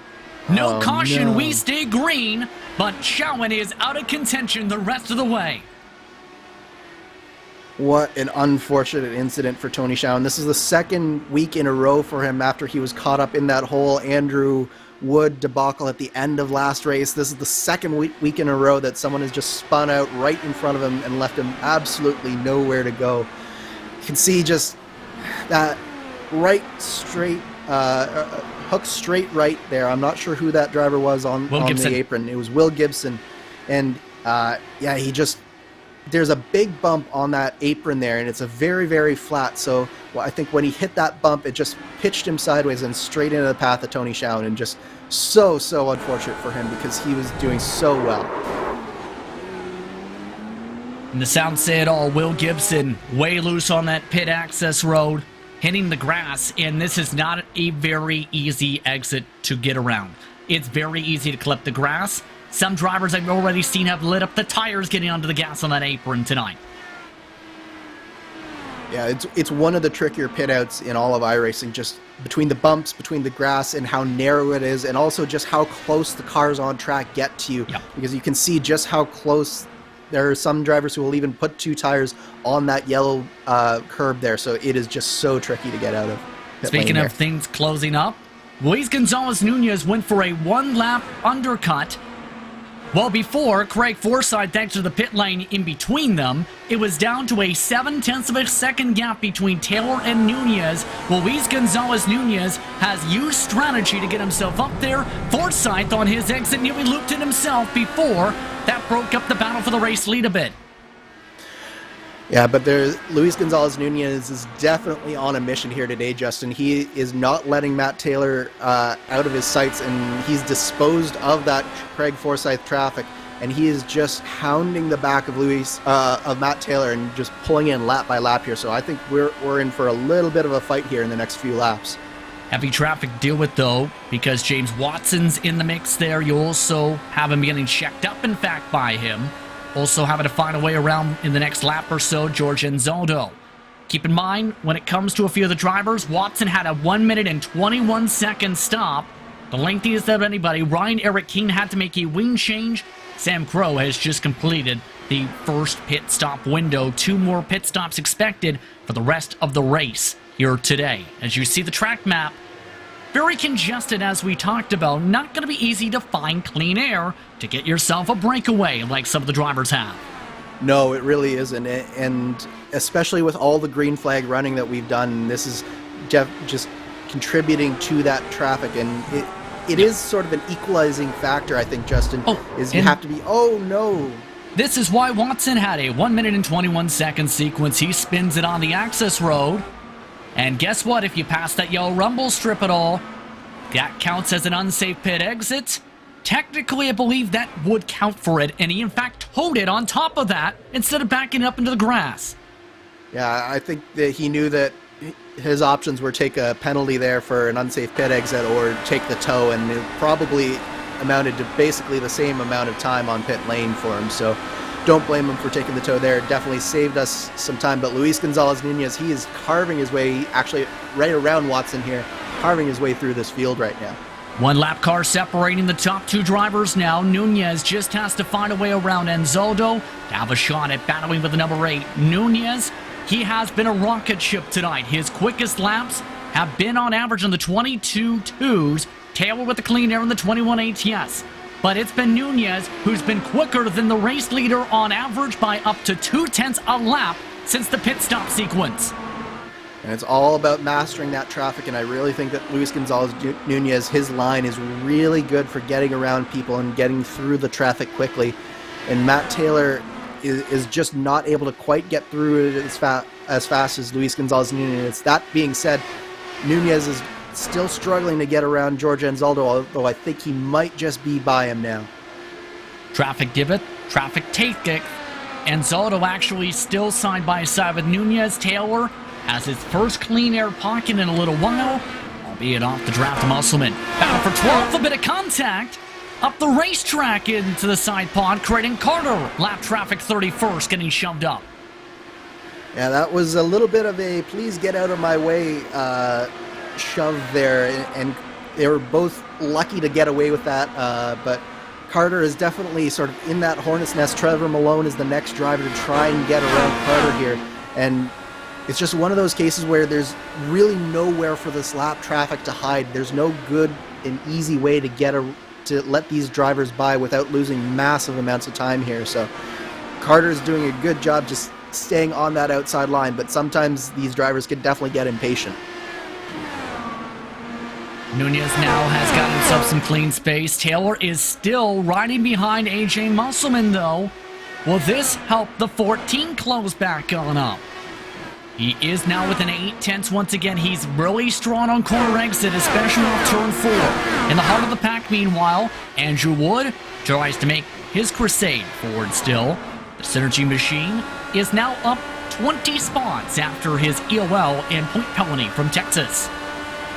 No caution, no. We stay green, but Schowen is out of contention the rest of the way. What an unfortunate incident for Tony Schowen. This is the second week in a row for him after he was caught up in that whole Andrew Wood debacle at the end of last race. This is the second week in a row that someone has just spun out right in front of him and left him absolutely nowhere to go. You can see just that right straight, hook straight right there. I'm not sure who that driver was on the apron. It was Will Gibson. And yeah, he just, there's a big bump on that apron there, and it's a very, very flat. So I think when he hit that bump, it just pitched him sideways and straight into the path of Tony Schowen, and just so unfortunate for him because he was doing so well. And the sounds say it all. Will Gibson way loose on that pit access road, hitting the grass, and this is not a very easy exit to get around. It's very easy to clip the grass. Some drivers I've already seen have lit up the tires getting onto the gas on that apron tonight. Yeah, it's one of the trickier pit outs in all of iRacing, just between the bumps, between the grass and how narrow it is, and also just how close the cars on track get to you. Yep. Because you can see just how close. There are some drivers who will even put 2 tires on that yellow curb there, so it is just so tricky to get out of. Speaking of things closing up, Luis Gonzalez Nunez went for a 1-lap undercut. Well, before, Craig Forsyth, thanks to the pit lane in between them, it was down to a 0.7 of a second gap between Taylor and Nunez. Luis Gonzalez Nunez has used strategy to get himself up there. Forsyth on his exit nearly looped it himself before. That broke up the battle for the race lead a bit. Yeah, but Luis Gonzalez Nunez is definitely on a mission here today, Justin. He is not letting Matt Taylor out of his sights, and he's disposed of that Craig Forsyth traffic, and he is just hounding the back of Matt Taylor and just pulling in lap by lap here. So I think we're in for a little bit of a fight here in the next few laps. Heavy traffic to deal with, though, because James Watson's in the mix there. You also have him getting checked up, in fact, by him. Also having to find a way around in the next lap or so, George Enzaldo. Keep in mind, when it comes to a few of the drivers, Watson had a 1 minute and 21 second stop. The lengthiest of anybody. Ryan Eric King had to make a wing change. Sam Crow has just completed the first pit stop window. 2 more pit stops expected for the rest of the race here today. As you see the track map, very congested, as we talked about. Not going to be easy to find clean air to get yourself a breakaway like some of the drivers have. No, it really isn't. And especially with all the green flag running that we've done, this is just contributing to that traffic. And it is sort of an equalizing factor, I think, Justin, is you have to be, This is why Watson had a 1 minute and 21 second sequence. He spins it on the access road. And guess what? If you pass that yellow rumble strip at all, that counts as an unsafe pit exit. Technically, I believe that would count for it, and he in fact towed it on top of that instead of backing it up into the grass. Yeah, I think that he knew that his options were take a penalty there for an unsafe pit exit or take the tow, and it probably amounted to basically the same amount of time on pit lane for him. So don't blame him for taking the tow there. Definitely saved us some time. But Luis Gonzalez Nunez, he is carving his way, actually right around Watson here, carving his way through this field right now. 1 lap car separating the top 2 drivers now. Nunez just has to find a way around Enzaldo to have a shot at battling with the number 8. Nunez, he has been a rocket ship tonight. His quickest laps have been on average in the 22.2s. Taylor with the clean air in the 21.8, yes. But it's been Nunez who's been quicker than the race leader on average by up to 0.2 a lap since the pit stop sequence. And it's all about mastering that traffic, and I really think that Luis Gonzalez Nunez, his line is really good for getting around people and getting through the traffic quickly. And Matt Taylor is just not able to quite get through it as fast as Luis Gonzalez Nunez. That being said, Nunez is still struggling to get around George Anzaldo, although I think he might just be by him now. Traffic divot, traffic take. Anzaldo actually still side by side with Nunez. Taylor has his first clean air pocket in a little while, albeit off the draft Musselman. Battle for 12th, a bit of contact. Up the racetrack into the side pod, creating Carter. Lap traffic 31st, getting shoved up. Yeah, that was a little bit of a please get out of my way shove there, and they were both lucky to get away with that, but Carter is definitely sort of in that hornet's nest. Trevor Malone is the next driver to try and get around Carter here, and it's just one of those cases where there's really nowhere for this lap traffic to hide. There's no good and easy way to let these drivers by without losing massive amounts of time here. So Carter's doing a good job just staying on that outside line, but sometimes these drivers can definitely get impatient. Nunez now has got himself some clean space. Taylor is still riding behind AJ Musselman, though. Will this help the 14 close back on up? He is now within 8/10 once again. He's really strong on corner exit, especially off turn 4. In the heart of the pack, meanwhile, Andrew Wood tries to make his crusade forward still. The Synergy Machine is now up 20 spots after his EOL and point penalty from Texas.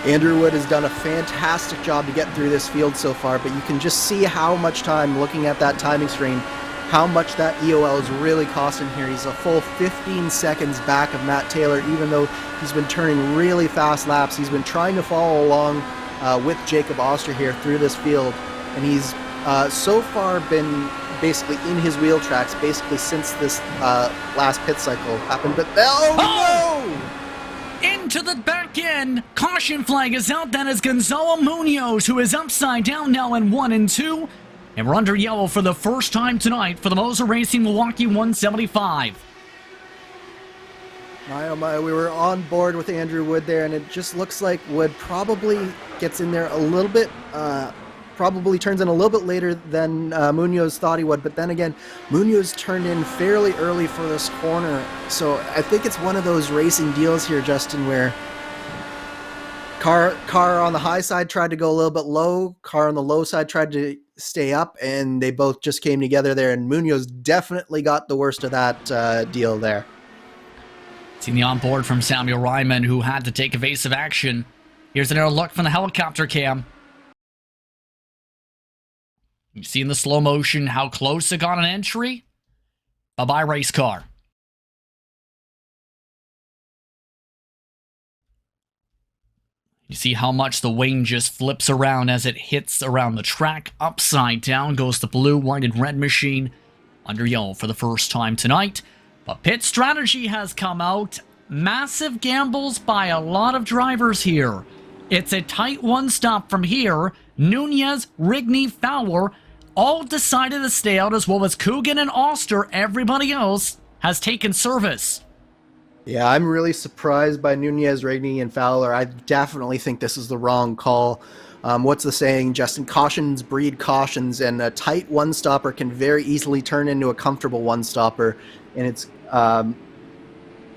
Andrew Wood has done a fantastic job to get through this field so far, but you can just see how much time, looking at that timing screen, how much that EOL is really costing here. He's a full 15 seconds back of Matt Taylor, even though he's been turning really fast laps. He's been trying to follow along with Jacob Oster here through this field, and he's so far been basically in his wheel tracks basically since this last pit cycle happened. But no! Into the back end. Caution flag is out. That is Gonzalo Munoz, who is upside down now in 1 and 2. And we're under yellow for the first time tonight for the MOZA Racing Milwaukee 175. My oh my, we were on board with Andrew Wood there, and it just looks like Wood probably gets in there a little bit, probably turns in a little bit later than Munoz thought he would. But then again, Munoz turned in fairly early for this corner. So I think it's one of those racing deals here, Justin, where car on the high side tried to go a little bit low, car on the low side tried to stay up, and they both just came together there, and Munoz definitely got the worst of that deal there. Seen the onboard from Samuel Ryman, who had to take evasive action. Here's another look from the helicopter cam. You see in the slow motion how close it got an entry? A by race car. You see how much the wing just flips around as it hits around the track. Upside down goes the blue, white, and red machine. Under yellow for the first time tonight. But pit strategy has come out. Massive gambles by a lot of drivers here. It's a tight one stop from here. Nunez, Rigney, Fowler all decided to stay out, as well as Coogan and Oster. Everybody else has taken service. Yeah, I'm really surprised by Nunez, Rigney, and Fowler. I definitely think this is the wrong call. What's the saying, Justin? Cautions breed cautions, and a tight one-stopper can very easily turn into a comfortable one-stopper. And it's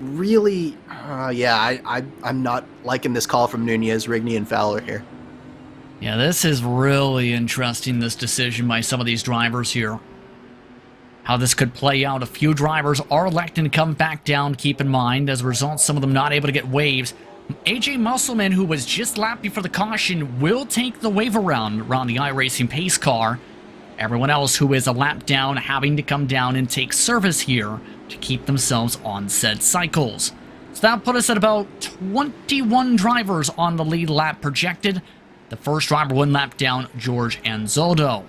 really, I'm not liking this call from Nunez, Rigney, and Fowler here. Yeah, this is really interesting, this decision by some of these drivers here. How this could play out. A few drivers are electing to come back down, keep in mind. As a result, some of them not able to get waves. AJ Musselman, who was just lapped before the caution, will take the wave around the iRacing pace car. Everyone else who is a lap down having to come down and take service here to keep themselves on said cycles. So that put us at about 21 drivers on the lead lap projected. The first driver 1 lap down, George Anzaldo.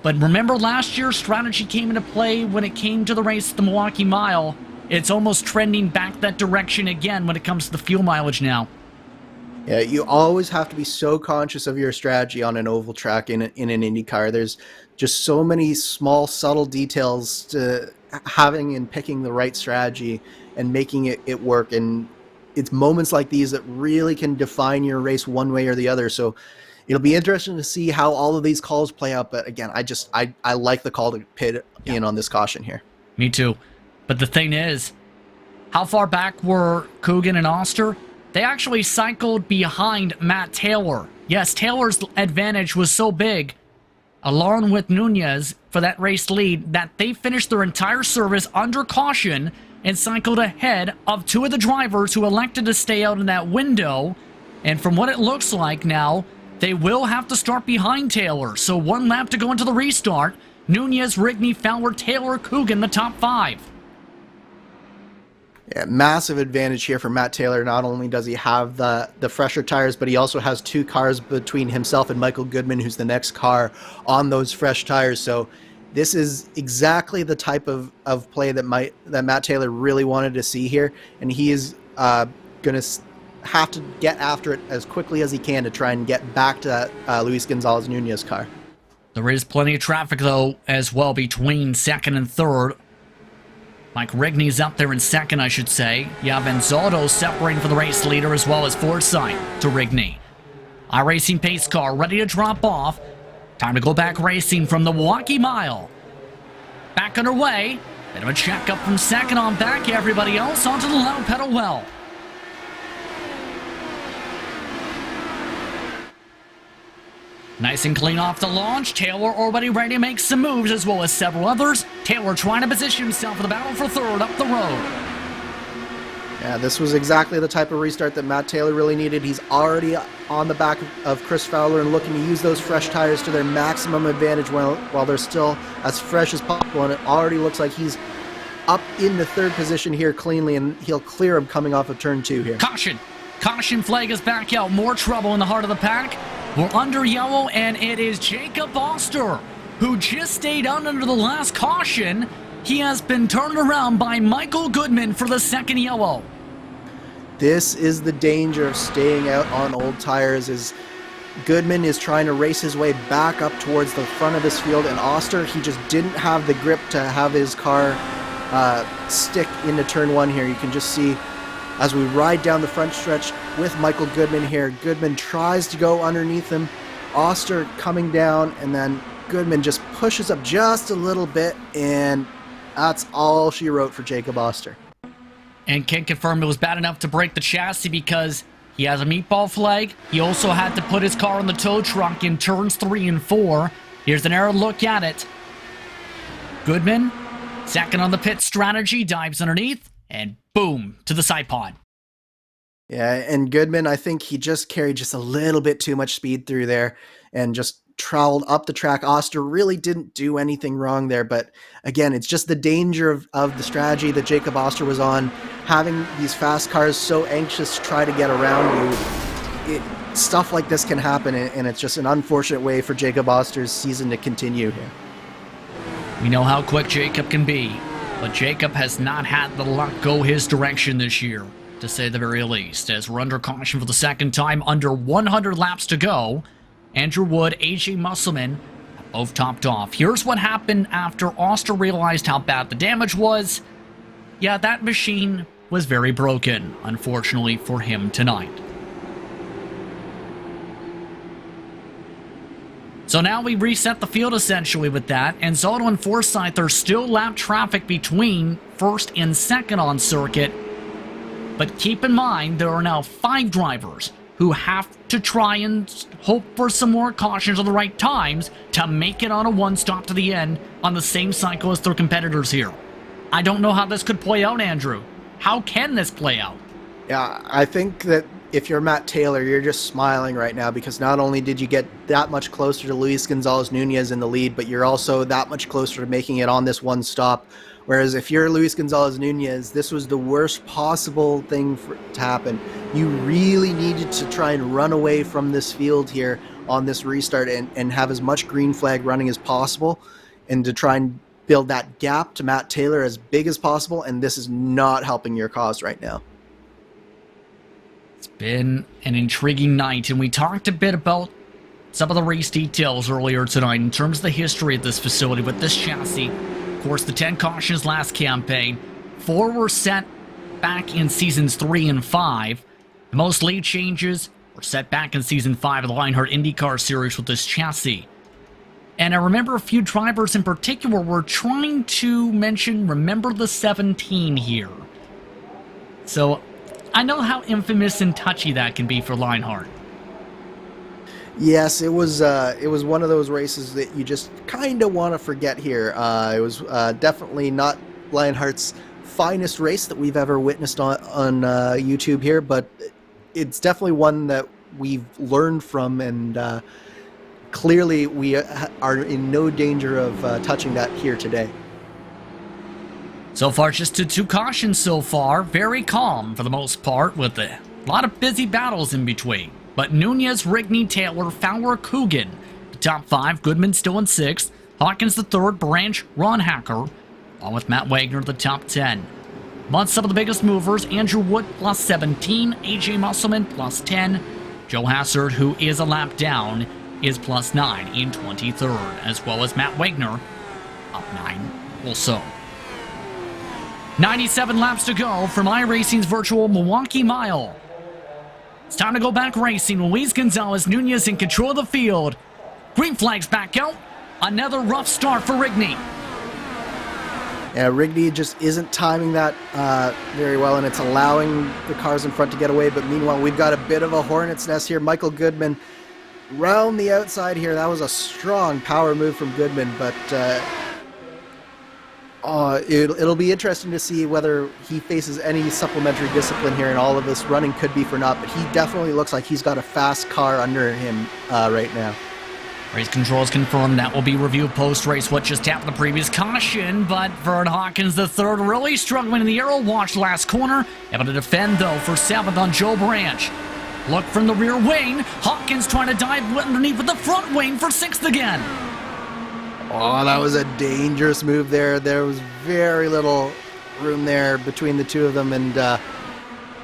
But remember last year, strategy came into play when it came to the race at the Milwaukee Mile. It's almost trending back that direction again when it comes to the fuel mileage now. Yeah, you always have to be so conscious of your strategy on an oval track in an IndyCar. There's just so many small, subtle details to having and picking the right strategy. and making it work. And it's moments like these that really can define your race one way or the other. So it'll be interesting to see how all of these calls play out. But again, I like the call to pit in on this caution here. Me too. But the thing is, how far back were Coogan and Oster? They actually cycled behind Matt Taylor. Yes, Taylor's advantage was so big, along with Nunez for that race lead, that they finished their entire service under caution and cycled ahead of two of the drivers who elected to stay out in that window. And from what it looks like now, they will have to start behind Taylor. So 1 lap to go into the restart. Nunez, Rigney, Fowler, Taylor, Coogan, the top 5. Yeah, massive advantage here for Matt Taylor. Not only does he have the fresher tires, but he also has 2 cars between himself and Michael Goodman, who's the next car on those fresh tires. So this is exactly the type of play that Matt Taylor really wanted to see here, and he is going to have to get after it as quickly as he can to try and get back to that Luis Gonzalez Nunez car. There is plenty of traffic, though, as well between second and third. Mike Rigney's up there in second, I should say. You have Enzaldo separating for the race leader, as well as Forsythe to Rigney. iRacing pace car ready to drop off. Time to go back racing from the Milwaukee Mile. Back underway. Bit of a checkup from second on back. Everybody else onto the loud pedal well. Nice and clean off the launch. Taylor already ready to make some moves, as well as several others. Taylor trying to position himself for the battle for third up the road. Yeah, this was exactly the type of restart that Matt Taylor really needed. He's already on the back of Chris Fowler and looking to use those fresh tires to their maximum advantage while they're still as fresh as possible. And it already looks like he's up in the third position here cleanly, and he'll clear him coming off of turn 2 here. Caution! Caution flag is back out. More trouble in the heart of the pack. We're under yellow, and it is Jacob Oster, who just stayed out under the last caution. He has been turned around by Michael Goodman for the second yellow. This is the danger of staying out on old tires, is Goodman is trying to race his way back up towards the front of this field, and Oster, he just didn't have the grip to have his car stick into turn 1 here. You can just see as we ride down the front stretch with Michael Goodman here. Goodman tries to go underneath him. Oster coming down, and then Goodman just pushes up just a little bit, and that's all she wrote for Jacob Oster. And can confirm it was bad enough to break the chassis because he has a meatball flag. He also had to put his car on the tow truck in turns 3 and 4. Here's an aerial look at it. Goodman, second on the pit strategy, dives underneath, and boom, to the side pod. Yeah, and Goodman, I think he just carried just a little bit too much speed through there and just traveled up the track. Oster really didn't do anything wrong there, but again, it's just the danger of the strategy that Jacob Oster was on, having these fast cars so anxious to try to get around you. Stuff like this can happen, and it's just an unfortunate way for Jacob Oster's season to continue here. We know how quick Jacob can be, but Jacob has not had the luck go his direction this year, to say the very least, as we're under caution for the second time, under 100 laps to go. Andrew Wood, AJ Musselman have both topped off. Here's what happened after Oster realized how bad the damage was. Yeah, that machine was very broken, unfortunately for him tonight. So now we reset the field essentially with that, and Zotto and Forsythe are still lap traffic between first and second on circuit. But keep in mind, there are now 5 drivers who have to try and hope for some more cautions at the right times to make it on a one-stop to the end on the same cycle as their competitors here. I don't know how this could play out, Andrew. How can this play out? Yeah, I think that if you're Matt Taylor, you're just smiling right now, because not only did you get that much closer to Luis Gonzalez Nunez in the lead, but you're also that much closer to making it on this one stop. Whereas if you're Luis Gonzalez Nunez, this was the worst possible thing to happen. You really needed to try and run away from this field here on this restart and have as much green flag running as possible, and to try and build that gap to Matt Taylor as big as possible, and this is not helping your cause right now. It's been an intriguing night, and we talked a bit about some of the race details earlier tonight in terms of the history of this facility with this chassis. Of course, the 10 cautions last campaign, 4 were set back in Seasons 3 and 5. The most late changes were set back in Season 5 of the Lionheart IndyCar Series with this chassis. And I remember a few drivers in particular were trying to mention, remember the 17 here. So, I know how infamous and touchy that can be for Lionheart. Yes, it was one of those races that you just kind of want to forget here. It was definitely not Lionheart's finest race that we've ever witnessed on YouTube here, but it's definitely one that we've learned from, and clearly we are in no danger of touching that here today. So far, just two cautions so far. Very calm for the most part, with a lot of busy battles in between. But Nunez, Rigney, Taylor, Fowler, Coogan, the top 5. Goodman still in 6th. Hawkins the 3rd. Branch, Ron Hacker, along with Matt Wagner, the top 10. Amongst some of the biggest movers, Andrew Wood plus 17, AJ Musselman plus 10. Joe Hassard, who is a lap down, is plus 9 in 23rd, as well as Matt Wagner, up 9 also. 97 laps to go from iRacing's virtual Milwaukee Mile. It's time to go back racing. Luis Gonzalez Nunez in control of the field. Green flag's back out. Another rough start for Rigney. Yeah, Rigney just isn't timing that very well, and it's allowing the cars in front to get away. But meanwhile, we've got a bit of a hornet's nest here. Michael Goodman round the outside here. That was a strong power move from Goodman, but it'll be interesting to see whether he faces any supplementary discipline here, and all of this running could be for naught, but he definitely looks like he's got a fast car under him right now. Race controls confirmed. That will be reviewed post-race what just happened the previous caution, but Vern Hawkins the 3rd really struggling in the aero watch last corner, able to defend though for 7th on Joe Branch. Look from the rear wing. Hawkins trying to dive underneath with the front wing for 6th again. Oh, that was a dangerous move there. There was very little room there between the two of them, and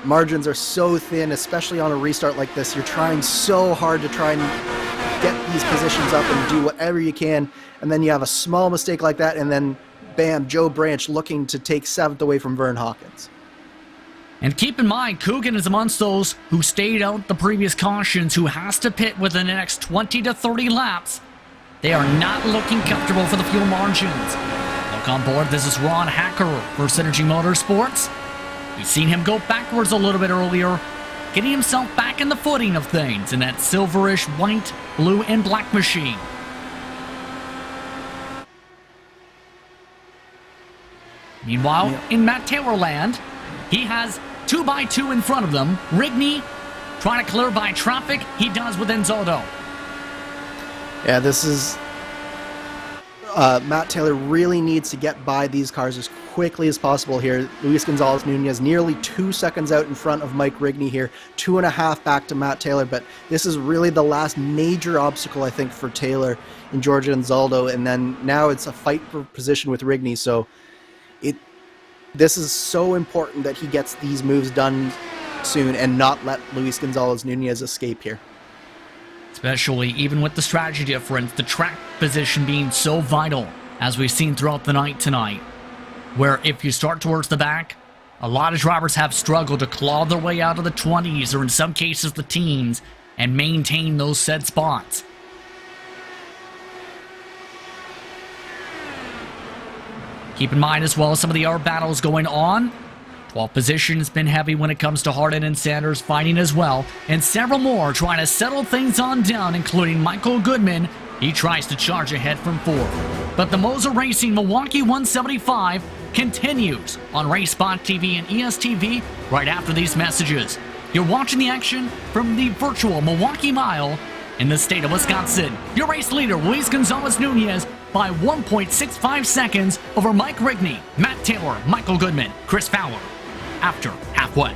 margins are so thin, especially on a restart like this. You're trying so hard to try and get these positions up and do whatever you can, and then you have a small mistake like that, and then bam, Joe Branch looking to take 7th away from Vern Hawkins. And keep in mind, Coogan is amongst those who stayed out the previous cautions, who has to pit within the next 20 to 30 laps. They are not looking comfortable for the fuel margins. Look on board, this is Ron Hacker for Synergy Motorsports. We've seen him go backwards a little bit earlier, getting himself back in the footing of things in that silverish white, blue, and black machine. Meanwhile, in Matt Taylor land, he has 2x2 in front of them. Rigney trying to clear by traffic. He does with Enzotto. Yeah, this is... Matt Taylor really needs to get by these cars as quickly as possible here. Luis Gonzalez Nunez nearly 2 seconds out in front of Mike Rigney here. 2.5 back to Matt Taylor, but this is really the last major obstacle, I think, for Taylor in Georgia and Zaldo, and then now it's a fight for position with Rigney, so this is so important that he gets these moves done soon and not let Luis Gonzalez Nunez escape here. Especially even with the strategy difference, the track position being so vital, as we've seen throughout the night tonight, where if you start towards the back, a lot of drivers have struggled to claw their way out of the 20s, or in some cases the teens, and maintain those said spots. Keep in mind as well some of the air battles going on. 12th position has been heavy when it comes to Hardin and Sanders fighting as well, and several more trying to settle things on down, including Michael Goodman. He tries to charge ahead from 4th. But the MOZA Racing Milwaukee 175 continues on RaceSpottv and ESTV right after these messages. You're watching the action from the virtual Milwaukee Mile in the state of Wisconsin. Your race leader, Luis Gonzalez Nunez, by 1.65 seconds over Mike Rigney, Matt Taylor, Michael Goodman, Chris Fowler, after halfway.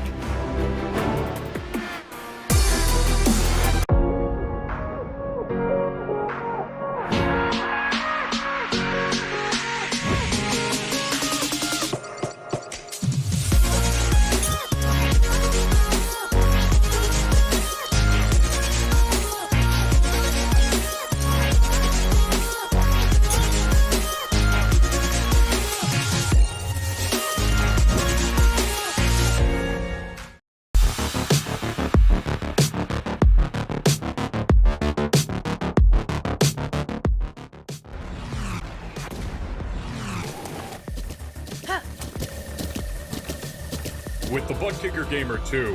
With the Buttkicker Gamer 2,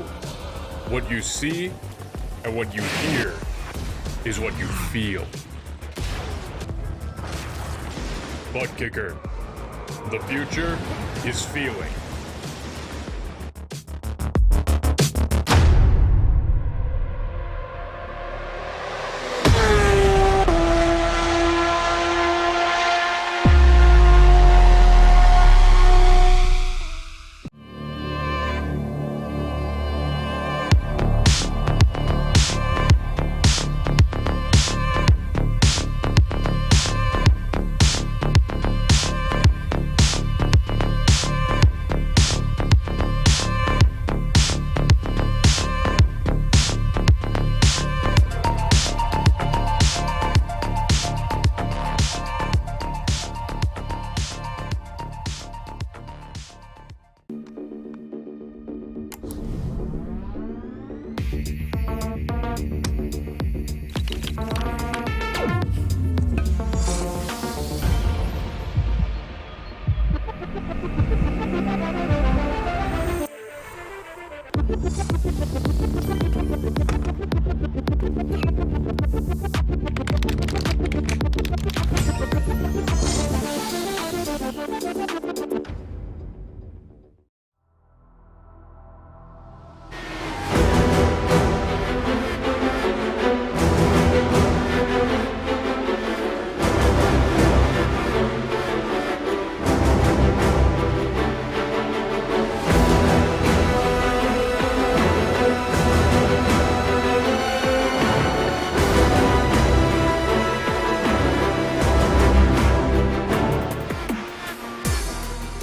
what you see and what you hear is what you feel. Buttkicker. The future is feeling.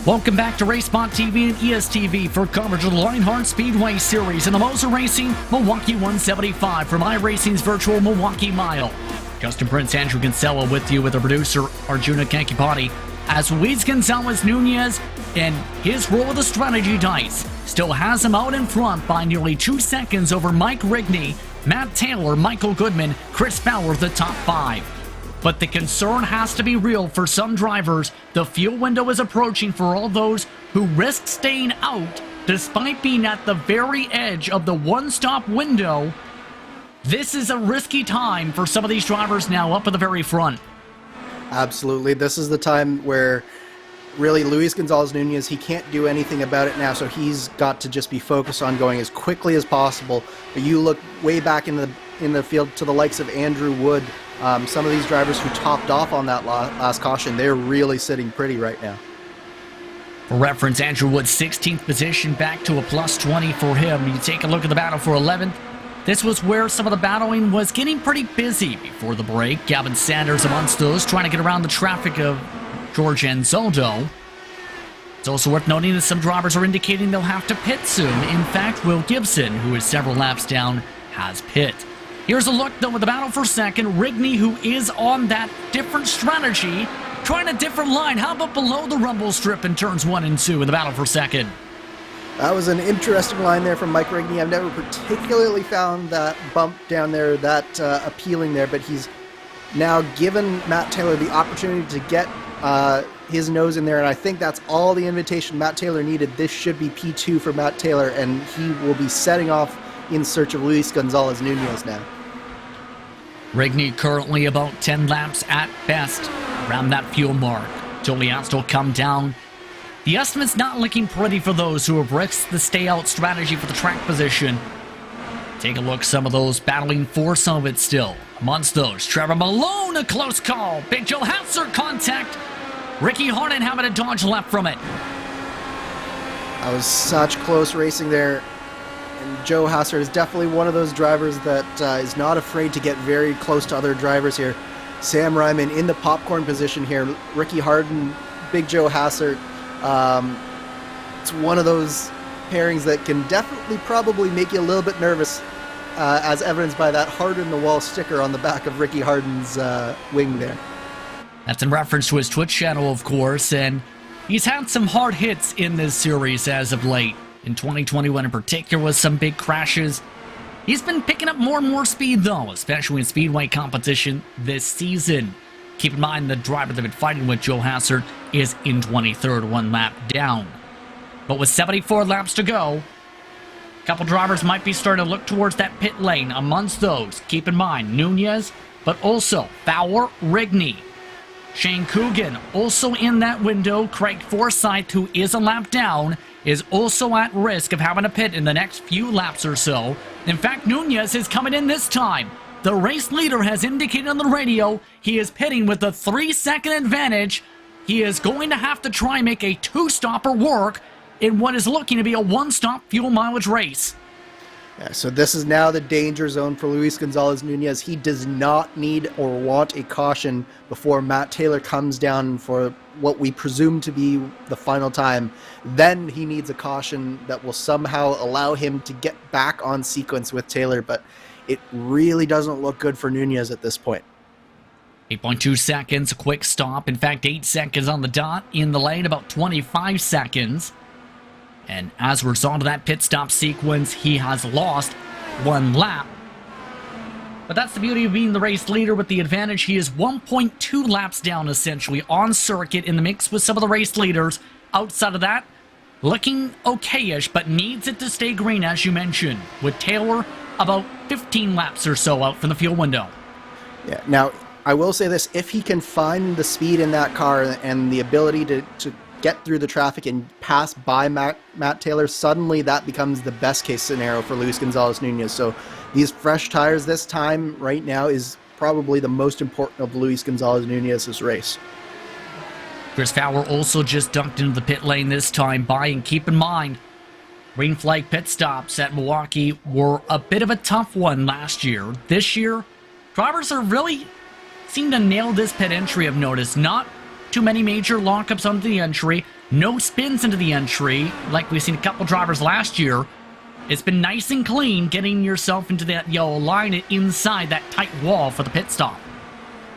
Welcome back to racespottv and ESTV for coverage of the Lionheart Speedway Series and the MOZA Racing Milwaukee 175 from iRacing's virtual Milwaukee Mile. Justin Prince, Andrew Kinsella with you with the producer Arjuna Kankipati as Luis Gonzalez Nunez in his roll of the strategy dice still has him out in front by nearly 2 seconds over Mike Rigney, Matt Taylor, Michael Goodman, Chris Fowler, the top 5. But the concern has to be real for some drivers. The fuel window is approaching for all those who risk staying out despite being at the very edge of the one-stop window. This is a risky time for some of these drivers now up at the very front. Absolutely. This is the time where really Luis Gonzalez Nunez, he can't do anything about it now, so he's got to just be focused on going as quickly as possible. But you look way back in the field to the likes of Andrew Wood, some of these drivers who topped off on that last caution, they're really sitting pretty right now. For reference, Andrew Wood's 16th position back to a plus 20 for him. You take a look at the battle for 11th. This was where some of the battling was getting pretty busy before the break. Gavin Sanders amongst those trying to get around the traffic of George Anzaldo. It's also worth noting that some drivers are indicating they'll have to pit soon. In fact, Will Gibson, who is several laps down, has pit. Here's a look, though, at the battle for second. Rigney, who is on that different strategy, trying a different line. How about below the rumble strip in turns 1 and 2 in the battle for second? That was an interesting line there from Mike Rigney. I've never particularly found that bump down there that appealing there, but he's now given Matt Taylor the opportunity to get his nose in there, and I think that's all the invitation Matt Taylor needed. This should be P2 for Matt Taylor, and he will be setting off in search of Luis Gonzalez Nunez now. Rigney currently about 10 laps at best around that fuel mark. Joliast will come down. The estimate's not looking pretty for those who have risked the stay-out strategy for the track position. Take a look, some of those battling for some of it still. Amongst those, Trevor Malone, a close call. Big Joe Hatzer contact. Ricky Harden having a dodge left from it. That was such close racing there. And Joe Hassard is definitely one of those drivers that is not afraid to get very close to other drivers here. Sam Ryman in the popcorn position here. Ricky Harden, Big Joe Hassard. It's one of those pairings that can definitely probably make you a little bit nervous, as evidenced by that hard-in-the-wall sticker on the back of Ricky Harden's wing there. That's in reference to his Twitch channel, of course, and he's had some hard hits in this series as of late. In 2021 in particular, with some big crashes. He's been picking up more and more speed, though, especially in speedway competition this season. Keep in mind the driver they've been fighting with, Joe Hassard, is in 23rd, 1 lap down. But with 74 laps to go, a couple drivers might be starting to look towards that pit lane. Amongst those, keep in mind, Nunez, but also Fowler, Rigney. Shane Coogan also in that window. Craig Forsyth, who is a lap down, is also at risk of having a pit in the next few laps or so. In fact, Nunez is coming in this time. The race leader has indicated on the radio he is pitting with a 3-second advantage. He is going to have to try and make a 2-stopper work in what is looking to be a 1-stop fuel mileage race. Yeah, so this is now the danger zone for Luis Gonzalez Nunez. He does not need or want a caution before Matt Taylor comes down for what we presume to be the final time. Then he needs a caution that will somehow allow him to get back on sequence with Taylor, but it really doesn't look good for Nunez at this point. 8.2 seconds, a quick stop. In fact, 8 seconds on the dot. In the lane, about 25 seconds. And as a result of that pit stop sequence, he has lost 1 lap. But that's the beauty of being the race leader with the advantage. He is 1.2 laps down, essentially, on circuit in the mix with some of the race leaders. Outside of that, looking okay-ish, but needs it to stay green, as you mentioned, with Taylor about 15 laps or so out from the fuel window. Yeah, now, I will say this. If he can find the speed in that car and the ability to get through the traffic and pass by Matt Taylor, suddenly that becomes the best case scenario for Luis Gonzalez Nunez. So these fresh tires this time right now is probably the most important of Luis Gonzalez Nunez's race. Chris Fowler also just dunked into the pit lane this time by, and keep in mind, green flag pit stops at Milwaukee were a bit of a tough one last year. This year, drivers are really seem to nail this pit entry, I've noticed. Not too many major lockups onto the entry, no spins into the entry, like we've seen a couple drivers last year. It's been nice and clean getting yourself into that yellow line and inside that tight wall for the pit stop.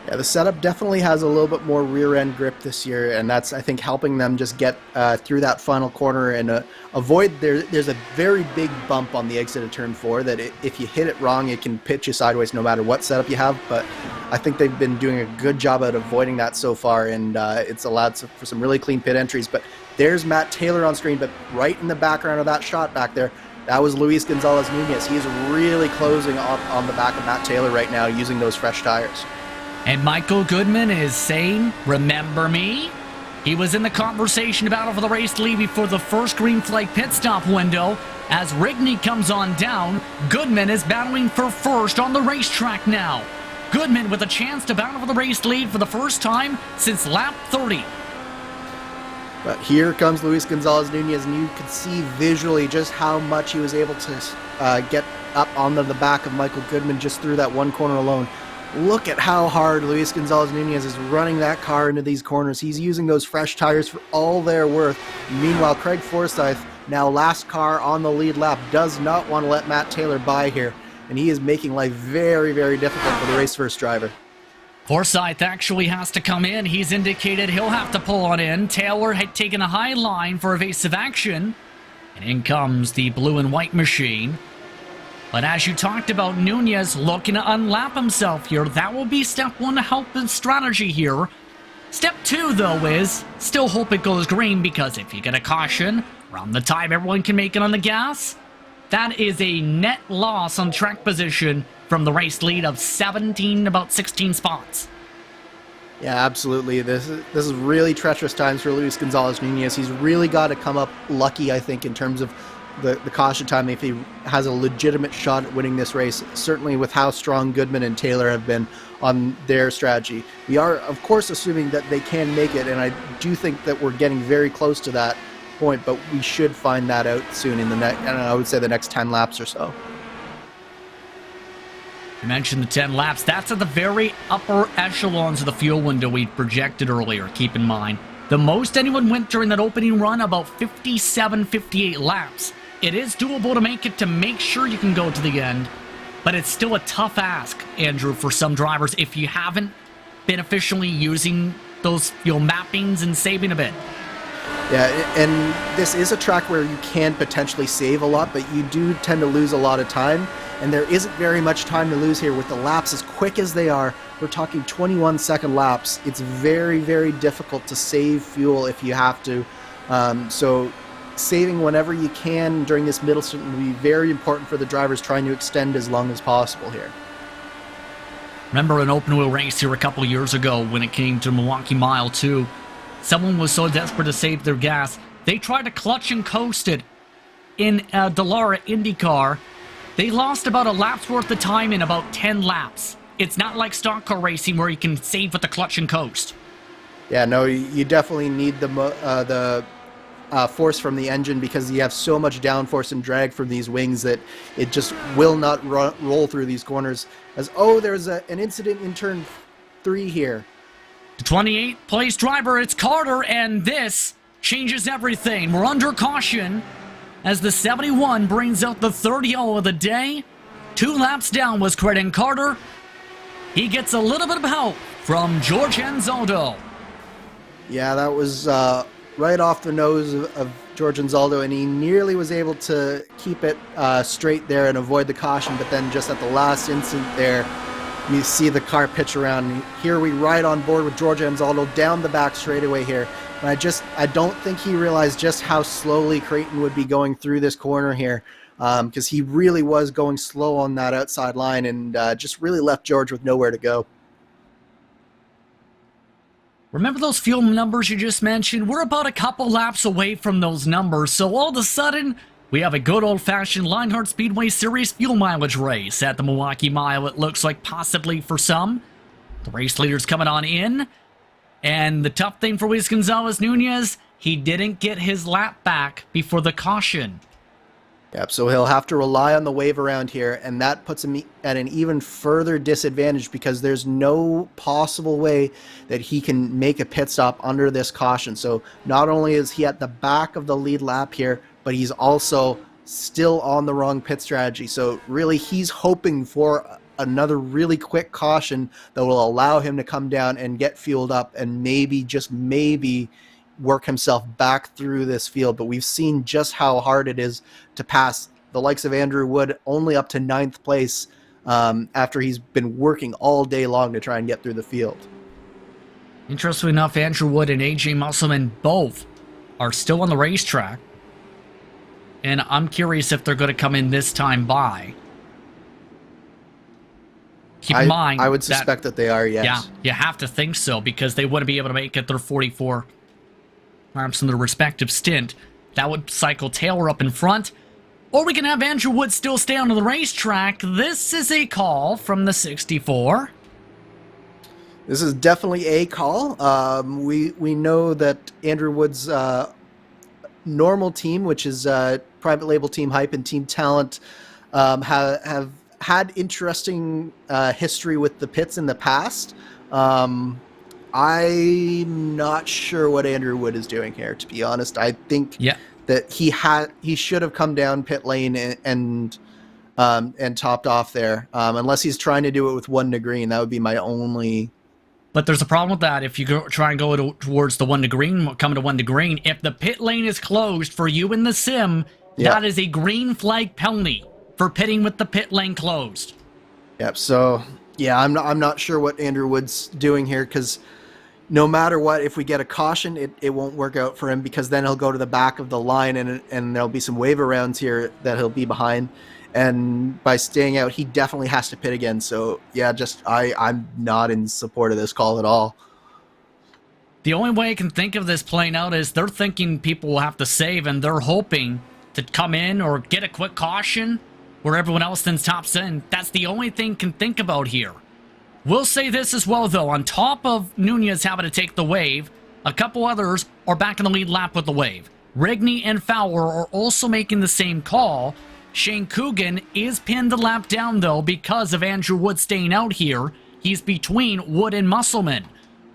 Yeah, the setup definitely has a little bit more rear-end grip this year, and that's, I think, helping them just get through that final corner and avoid... There's a very big bump on the exit of Turn 4 that if you hit it wrong, it can pitch you sideways no matter what setup you have, but I think they've been doing a good job at avoiding that so far, and it's allowed for some really clean pit entries. But there's Matt Taylor on screen, but right in the background of that shot back there, that was Luis Gonzalez Nunez. He is really closing on the back of Matt Taylor right now using those fresh tires. And Michael Goodman is saying, remember me? He was in the conversation battle for the race lead before the first green flag pit stop window. As Rigney comes on down, Goodman is battling for first on the racetrack now. Goodman with a chance to battle for the race lead for the first time since lap 30. But here comes Luis Gonzalez Nunez, and you can see visually just how much he was able to get up onto the back of Michael Goodman just through that one corner alone. Look at how hard Luis Gonzalez Nunez is running that car into these corners. He's using those fresh tires for all they're worth. Meanwhile, Craig Forsyth, now last car on the lead lap, does not want to let Matt Taylor by here. And he is making life very, very difficult for the race first driver. Forsyth actually has to come in. He's indicated he'll have to pull on in. Taylor had taken a high line for evasive action. And in comes the blue and white machine. But as you talked about, Nunez looking to unlap himself here. That will be step 1 to help his strategy here. Step 2, though, is still hope it goes green, because if you get a caution around the time everyone can make it on the gas, that is a net loss on track position from the race lead of 17, about 16 spots. Yeah, absolutely. This is really treacherous times for Luis Gonzalez Nunez. He's really got to come up lucky, I think, in terms of the caution time if he has a legitimate shot at winning this race, certainly with how strong Goodman and Taylor have been on their strategy. We are, of course, assuming that they can make it, and I do think that we're getting very close to that point, but we should find that out soon in the next, I would say the next 10 laps or so. You mentioned the 10 laps. That's at the very upper echelons of the fuel window we projected earlier, keep in mind. The most anyone went during that opening run, about 57, 58 laps. It is doable to make it, to make sure you can go to the end, but it's still a tough ask, Andrew, for some drivers if you haven't been officially using those mappings and saving a bit. Yeah, and this is a track where you can potentially save a lot, but you do tend to lose a lot of time, and there isn't very much time to lose here with the laps as quick as they are. We're talking 21-second laps. It's very, very difficult to save fuel if you have to. So saving whenever you can during this middle stint will be very important for the drivers trying to extend as long as possible here. Remember an open wheel race here a couple of years ago when it came to Milwaukee Mile 2. Someone was so desperate to save their gas, they tried to clutch and coast it in a Dallara IndyCar. They lost about a lap's worth of time in about 10 laps. It's not like stock car racing where you can save with the clutch and coast. Yeah, no, you definitely need the force from the engine because you have so much downforce and drag from these wings that it just will not roll through these corners. There's an incident in turn 3 here. The 28th place driver, it's Carter, and this changes everything. We're under caution as the 71 brings out the third yellow of the day. 2 laps down was Creighton Carter. He gets a little bit of help from George Anzaldo. Yeah, that was right off the nose of George Anzaldo, and he nearly was able to keep it straight there and avoid the caution, but then just at the last instant there, you see the car pitch around. Here we ride on board with George Anzaldo down the back straightaway here. And I don't think he realized just how slowly Creighton would be going through this corner here, because he really was going slow on that outside line and just really left George with nowhere to go. Remember those fuel numbers you just mentioned? We're about a couple laps away from those numbers, so all of a sudden, we have a good old-fashioned Lionheart Speedway Series fuel mileage race at the Milwaukee Mile, it looks like possibly for some. The race leader's coming on in, and the tough thing for Luis Gonzalez Nunez, he didn't get his lap back before the caution. Yep, so he'll have to rely on the wave around here, and that puts him at an even further disadvantage because there's no possible way that he can make a pit stop under this caution. So not only is he at the back of the lead lap here, but he's also still on the wrong pit strategy. So really he's hoping for another really quick caution that will allow him to come down and get fueled up and maybe, just maybe, work himself back through this field. But we've seen just how hard it is to pass the likes of Andrew Wood only up to 9th place after he's been working all day long to try and get through the field. Interestingly enough, Andrew Wood and AJ Musselman both are still on the racetrack. And I'm curious if they're going to come in this time by. Keep in mind, I would suspect that they are, yes. Yeah, you have to think so because they wouldn't be able to make it their 44 laps in their respective stint. That would cycle Taylor up in front. Or we can have Andrew Wood still stay on the racetrack. This is a call from the 64. This is definitely a call. We know that Andrew Wood's normal team, which is private label Team Hype and Team Talent, have had interesting history with the pits in the past. I'm not sure what Andrew Wood is doing here, to be honest. I think that he should have come down pit lane and topped off there, unless he's trying to do it with 1 to green. That would be my only. But there's a problem with that. If you try and go towards the 1 to green, coming to 1 to green, if the pit lane is closed for you in the sim, that is a green flag penalty for pitting with the pit lane closed. Yep. So yeah, I'm not sure what Andrew Wood's doing here because no matter what, if we get a caution, it won't work out for him because then he'll go to the back of the line and there'll be some wave arounds here that he'll be behind. And by staying out, he definitely has to pit again. So yeah, I'm not in support of this call at all. The only way I can think of this playing out is they're thinking people will have to save and they're hoping to come in or get a quick caution where everyone else then stops in. That's the only thing can think about here. We'll say this as well, though. On top of Nunez having to take the wave, a couple others are back in the lead lap with the wave. Rigney and Fowler are also making the same call. Shane Coogan is pinned a lap down, though, because of Andrew Wood staying out here. He's between Wood and Musselman.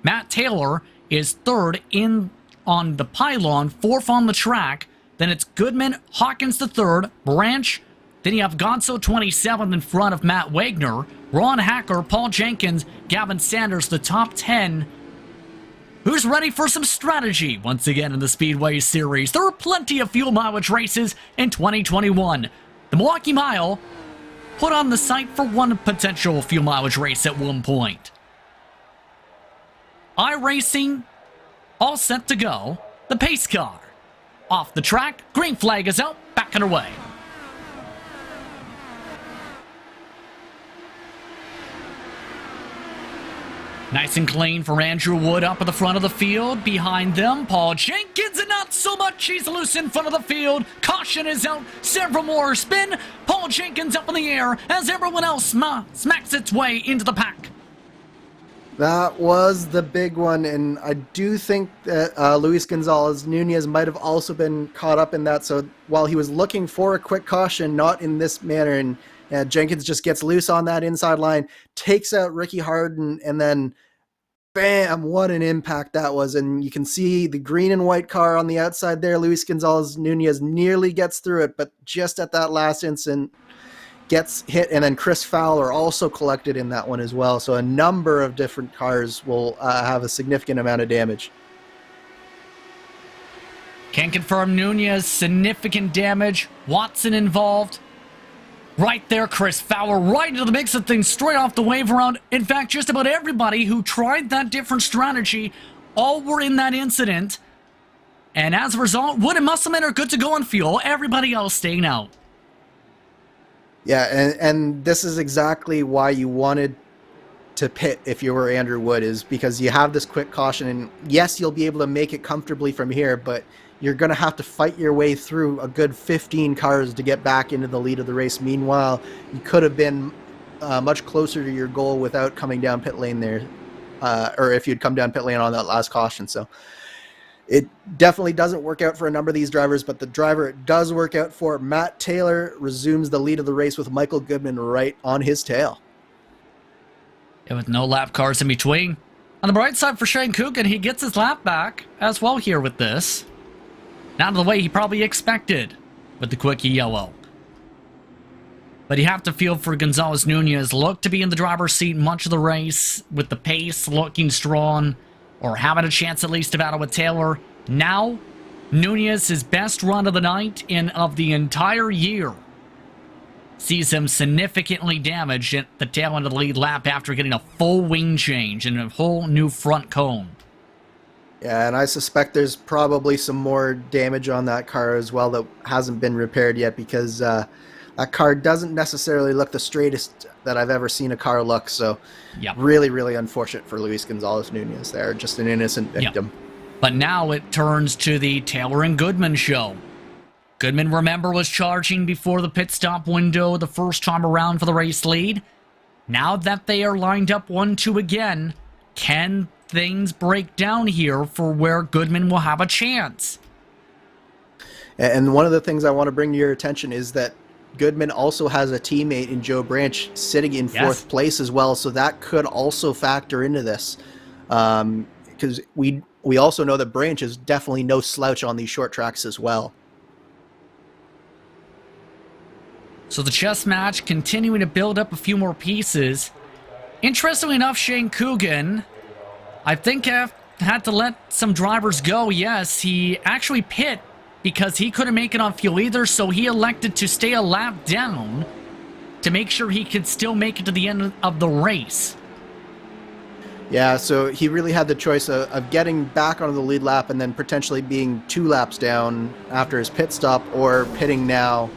Matt Taylor is 3rd in on the pylon, 4th on the track. Then it's Goodman, Hawkins the 3rd, Branch. Then you have Gonzo 27th in front of Matt Wagner, Ron Hacker, Paul Jenkins, Gavin Sanders, the top 10. Who's ready for some strategy once again in the Speedway Series? There are plenty of fuel mileage races in 2021. The Milwaukee Mile put on the site for one potential fuel mileage race at one point. iRacing, all set to go. The pace car. off the track. Green flag is out, back underway. Nice and clean for Andrew Wood up at the front of the field. Behind them, Paul Jenkins, and not so much. He's loose in front of the field. Caution is out. Several more spin. Paul Jenkins up in the air as everyone else smacks its way into the pack. That was the big one, and I do think that Luis Gonzalez Nunez might have also been caught up in that. So while he was looking for a quick caution, not in this manner, and Jenkins just gets loose on that inside line, takes out Ricky Harden, and then bam, what an impact that was. And you can see the green and white car on the outside there. Luis Gonzalez Nunez nearly gets through it, but just at that last instant gets hit. And then Chris Fowler also collected in that one as well. So a number of different cars will have a significant amount of damage. Can confirm Nunez, significant damage. Watson involved. Right there, Chris Fowler, right into the mix of things, straight off the wave around. In fact, just about everybody who tried that different strategy, all were in that incident. And as a result, Wood and Musselman are good to go on fuel. Everybody else staying out. Yeah, and this is exactly why you wanted to pit if you were Andrew Wood, is because you have this quick caution. And yes, you'll be able to make it comfortably from here, but you're going to have to fight your way through a good 15 cars to get back into the lead of the race. Meanwhile, you could have been much closer to your goal without coming down pit lane there, or if you'd come down pit lane on that last caution. So it definitely doesn't work out for a number of these drivers, but the driver it does work out for, Matt Taylor, resumes the lead of the race with Michael Goodman right on his tail. And with no lap cars in between. On the bright side for Shane Coogan, he gets his lap back as well here with this. Not the way he probably expected with the quickie yellow. But you have to feel for Gonzalez Nunez. Looked to be in the driver's seat much of the race, with the pace looking strong, or having a chance at least to battle with Taylor. Now, Nunez, his best run of the night and of the entire year, sees him significantly damaged at the tail end of the lead lap after getting a full wing change and a whole new front cone. Yeah, and I suspect there's probably some more damage on that car as well that hasn't been repaired yet, because that car doesn't necessarily look the straightest that I've ever seen a car look. So yep. Really, really unfortunate for Luis Gonzalez Nunez there. Just an innocent victim. Yep. But now it turns to the Taylor and Goodman show. Goodman, remember, was charging before the pit stop window the first time around for the race lead. Now that they are lined up 1-2 again, can things break down here for where Goodman will have a chance? And one of the things I want to bring to your attention is that Goodman also has a teammate in Joe Branch sitting in fourth place as well, so that could also factor into this, because we also know that Branch is definitely no slouch on these short tracks as well. So the chess match continuing to build up a few more pieces. Interestingly enough, Shane Coogan, I think, had to let some drivers go. Yes, he actually pit because he couldn't make it on fuel either, so he elected to stay a lap down to make sure he could still make it to the end of the race. Yeah, so he really had the choice of getting back onto the lead lap and then potentially being 2 laps down after his pit stop, or pitting now.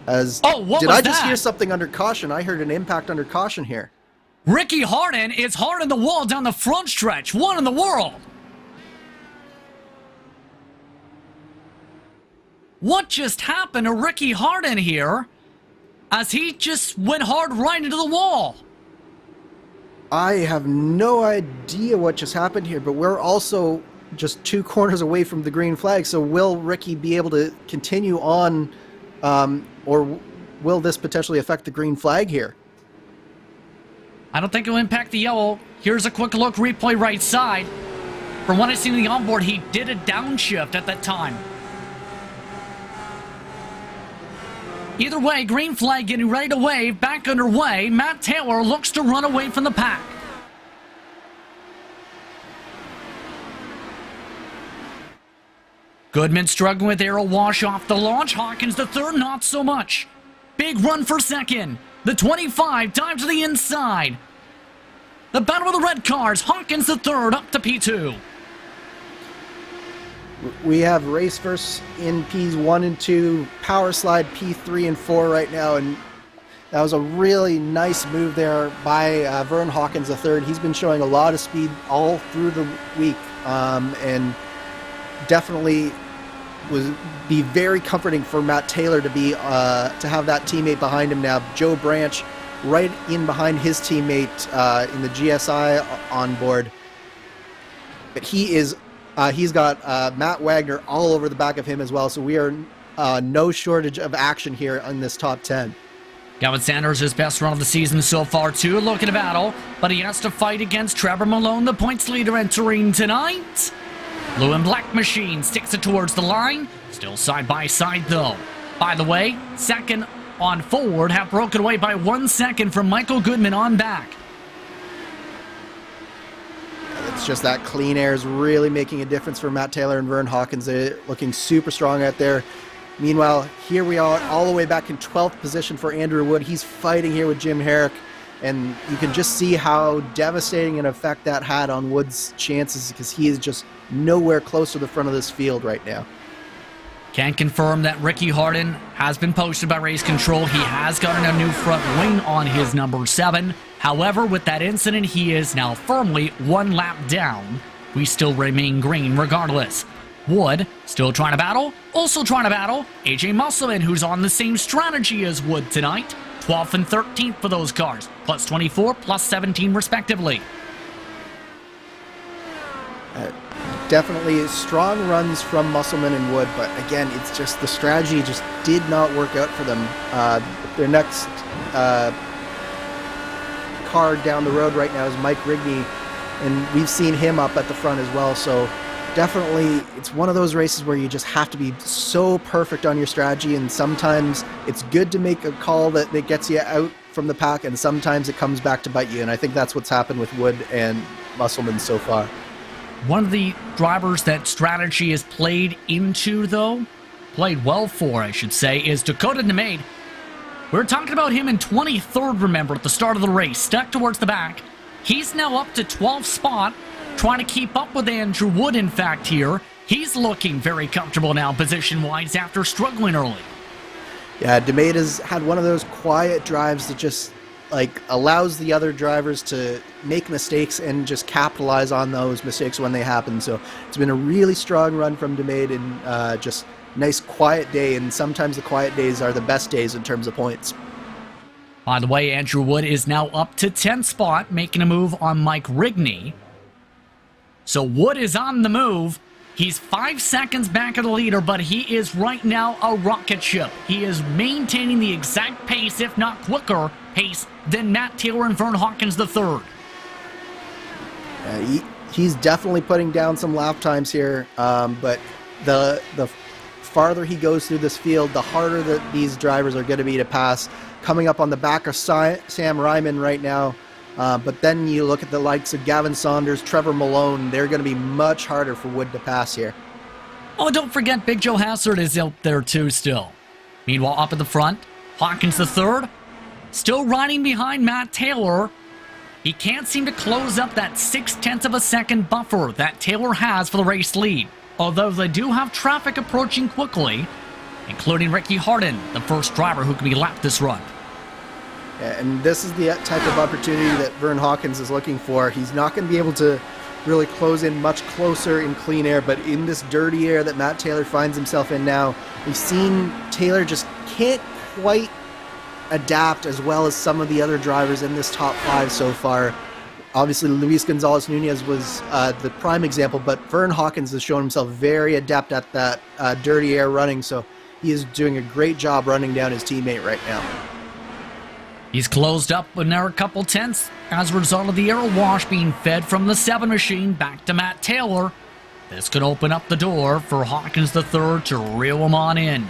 Did I just hear something under caution? I heard an impact under caution here. Ricky Harden is hard on the wall down the front stretch. One in the world. What just happened to Ricky Harden here as he just went hard right into the wall? I have no idea what just happened here, but we're also just 2 corners away from the green flag. So will Ricky be able to continue on, or will this potentially affect the green flag here? I don't think it'll impact the yellow. Here's a quick look, replay right side. From what I see in the onboard, he did a downshift at that time. Either way, green flag getting ready to wave, back underway. Matt Taylor looks to run away from the pack. Goodman struggling with aero wash off the launch. Hawkins the third, not so much. Big run for second. The 25 dives to the inside. The battle of the red cars. Hawkins the third up to P2. We have race verse in P1 and 2, power slide P3 and 4 right now, and that was a really nice move there by Vern Hawkins III. He's been showing a lot of speed all through the week, and definitely be very comforting for Matt Taylor to be to have that teammate behind him now. Joe Branch right in behind his teammate in the GSI on board, but he's got Matt Wagner all over the back of him as well, so we are no shortage of action here on this top 10. Gavin Sanders, his best run of the season so far, too. Looking at battle, but he has to fight against Trevor Malone, the points leader entering tonight. Blue and Black Machine sticks it towards the line. Still side by side, though. By the way, second on forward, have broken away by 1 second from Michael Goodman on back. It's just that clean air is really making a difference for Matt Taylor and Vern Hawkins. They're looking super strong out there. Meanwhile, here we are all the way back in 12th position for Andrew Wood. He's fighting here with Jim Herrick, and you can just see how devastating an effect that had on Wood's chances, because he is just nowhere close to the front of this field right now. Can confirm that Ricky Harden has been posted by Race Control. He has gotten a new front wing on his number 7. However, with that incident, he is now firmly 1 lap down. We still remain green regardless. Wood still trying to battle, also trying to battle AJ Musselman, who's on the same strategy as Wood tonight. 12th and 13th for those cars, plus 24, plus 17 respectively. Definitely strong runs from Musselman and Wood, but again, it's just the strategy just did not work out for them. Their next car down the road right now is Mike Rigney, and we've seen him up at the front as well, so definitely it's one of those races where you just have to be so perfect on your strategy, and sometimes it's good to make a call that gets you out from the pack, and sometimes it comes back to bite you, and I think that's what's happened with Wood and Musselman so far. One of the drivers that strategy is played well for, I should say, is Dakota Nemade. We were talking about him in 23rd, remember, at the start of the race, stuck towards the back. He's now up to 12th spot, trying to keep up with Andrew Wood, in fact, here. He's looking very comfortable now, position-wise, after struggling early. Yeah, Nemade has had one of those quiet drives that just allows the other drivers to make mistakes and just capitalize on those mistakes when they happen. So it's been a really strong run from Nemade, and just nice quiet day, and sometimes the quiet days are the best days in terms of points. By the way, Andrew Wood is now up to 10th spot, making a move on Mike Rigney. So Wood is on the move. He's 5 seconds back of the leader, but he is right now a rocket ship. He is maintaining the exact pace, if not quicker pace, than Matt Taylor and Vern Hawkins III. He's definitely putting down some lap times here, but the farther he goes through this field, the harder that these drivers are going to be to pass. Coming up on the back of Sam Ryman right now, but then you look at the likes of Gavin Saunders, Trevor Malone, they're going to be much harder for Wood to pass here. Oh, don't forget Big Joe Hassard is out there too still. Meanwhile, up at the front, Hawkins III, still riding behind Matt Taylor. He can't seem to close up that 0.6 of a second buffer that Taylor has for the race lead, although they do have traffic approaching quickly, including Ricky Harden, the first driver who can be lapped this run. And this is the type of opportunity that Vern Hawkins is looking for. He's not going to be able to really close in much closer in clean air, but in this dirty air that Matt Taylor finds himself in now, we've seen Taylor just can't quite adapt as well as some of the other drivers in this top 5 so far. Obviously, Luis Gonzalez Nunez was the prime example, but Vern Hawkins has shown himself very adept at that dirty air running, so he is doing a great job running down his teammate right now. He's closed up with now a couple tenths as a result of the aero wash being fed from the 7 machine back to Matt Taylor. This could open up the door for Hawkins III to reel him on in.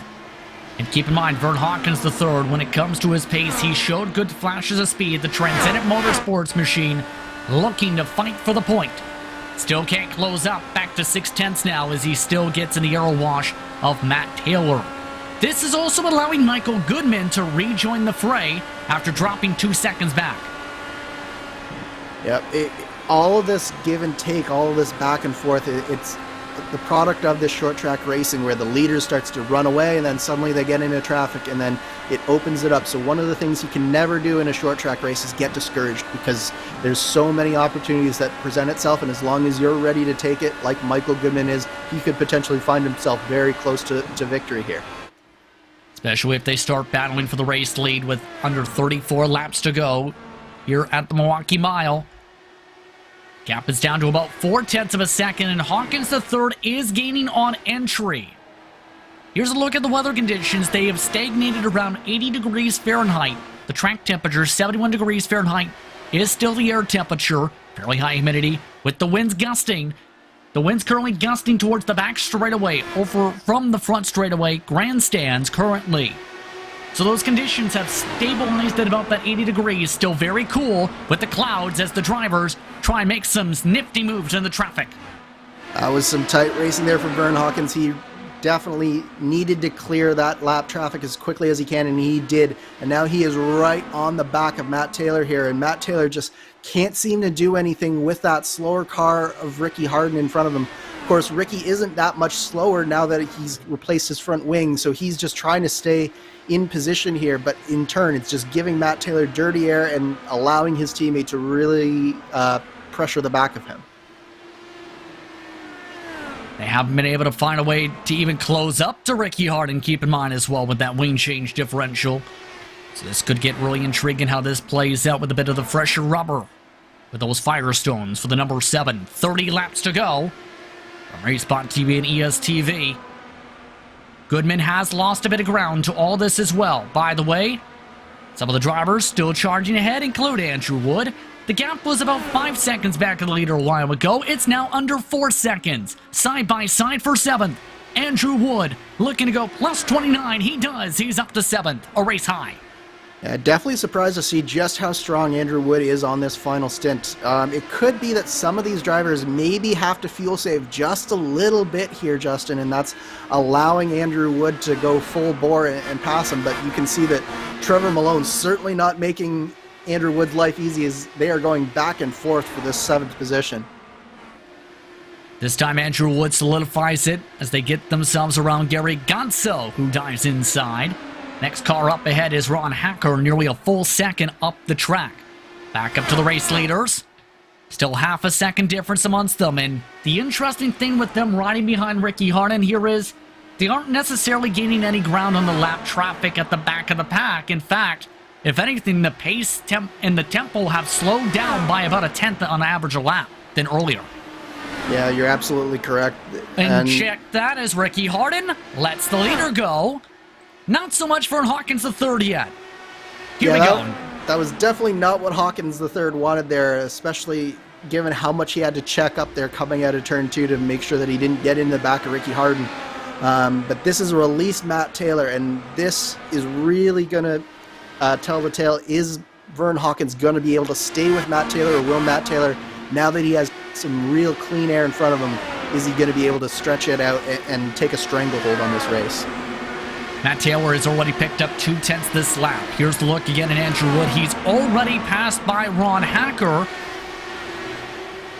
And keep in mind, Vern Hawkins III, when it comes to his pace, he showed good flashes of speed. The Transcendent Motorsports machine looking to fight for the point. Still can't close up, back to 0.6 now as he still gets in the aero wash of Matt Taylor. This is also allowing Michael Goodman to rejoin the fray after dropping 2 seconds back. Yep, all of this give and take, all of this back and forth, the product of this short track racing where the leader starts to run away and then suddenly they get into traffic and then it opens it up. So one of the things you can never do in a short track race is get discouraged, because there's so many opportunities that present itself, and as long as you're ready to take it, like Michael Goodman is, he could potentially find himself very close to victory here. Especially if they start battling for the race lead with under 34 laps to go here at the Milwaukee Mile. Gap is down to about 0.4 of a second, and Hawkins III is gaining on entry. Here's a look at the weather conditions. They have stagnated around 80 degrees Fahrenheit. The track temperature, 71 degrees Fahrenheit, is still the air temperature. Fairly high humidity with the winds gusting. The wind's currently gusting towards the back straightaway, over from the front straightaway grandstands currently. So those conditions have stabilized at about that 80 degrees, still very cool with the clouds as the drivers try and make some nifty moves in the traffic. That was some tight racing there for Vern Hawkins. He definitely needed to clear that lap traffic as quickly as he can, and he did. And now he is right on the back of Matt Taylor here, and Matt Taylor just can't seem to do anything with that slower car of Ricky Harden in front of him. Of course, Ricky isn't that much slower now that he's replaced his front wing, so he's just trying to stay in position here, but in turn, it's just giving Matt Taylor dirty air and allowing his teammate to really pressure the back of him. They haven't been able to find a way to even close up to Ricky Harden, keep in mind as well, with that wing change differential. So this could get really intriguing how this plays out with a bit of the fresher rubber. With those Firestones for the number 7. 30 laps to go. From racespottv and ESTV. Goodman has lost a bit of ground to all this as well. By the way, some of the drivers still charging ahead include Andrew Wood. The gap was about 5 seconds back of the leader a while ago. It's now under 4 seconds. Side by side for 7th. Andrew Wood looking to go plus 29. He does. He's up to 7th. A race high. Yeah, definitely surprised to see just how strong Andrew Wood is on this final stint. It could be that some of these drivers maybe have to fuel save just a little bit here, Justin, and that's allowing Andrew Wood to go full bore and pass him. But you can see that Trevor Malone's certainly not making Andrew Wood's life easy as they are going back and forth for this 7th position. This time Andrew Wood solidifies it as they get themselves around Gary Gonzo, who dives inside. Next car up ahead is Ron Hacker, nearly a full second up the track. Back up to the race leaders. Still half a second difference amongst them, and the interesting thing with them riding behind Ricky Harden here is they aren't necessarily gaining any ground on the lap traffic at the back of the pack. In fact, if anything, the pace and the tempo have slowed down by about 1/10 on average a lap than earlier. Yeah, you're absolutely correct. And check that as Ricky Harden lets the leader go. Not so much for Hawkins III yet. Here we go. That was definitely not what Hawkins III wanted there, especially given how much he had to check up there coming out of turn 2 to make sure that he didn't get in the back of Ricky Harden. But this is a released Matt Taylor, and this is really going to tell the tale. Is Vern Hawkins going to be able to stay with Matt Taylor, or will Matt Taylor, now that he has some real clean air in front of him, is he going to be able to stretch it out and take a stranglehold on this race? Matt Taylor has already picked up 2/10 this lap. Here's the look again at Andrew Wood. He's already passed by Ron Hacker.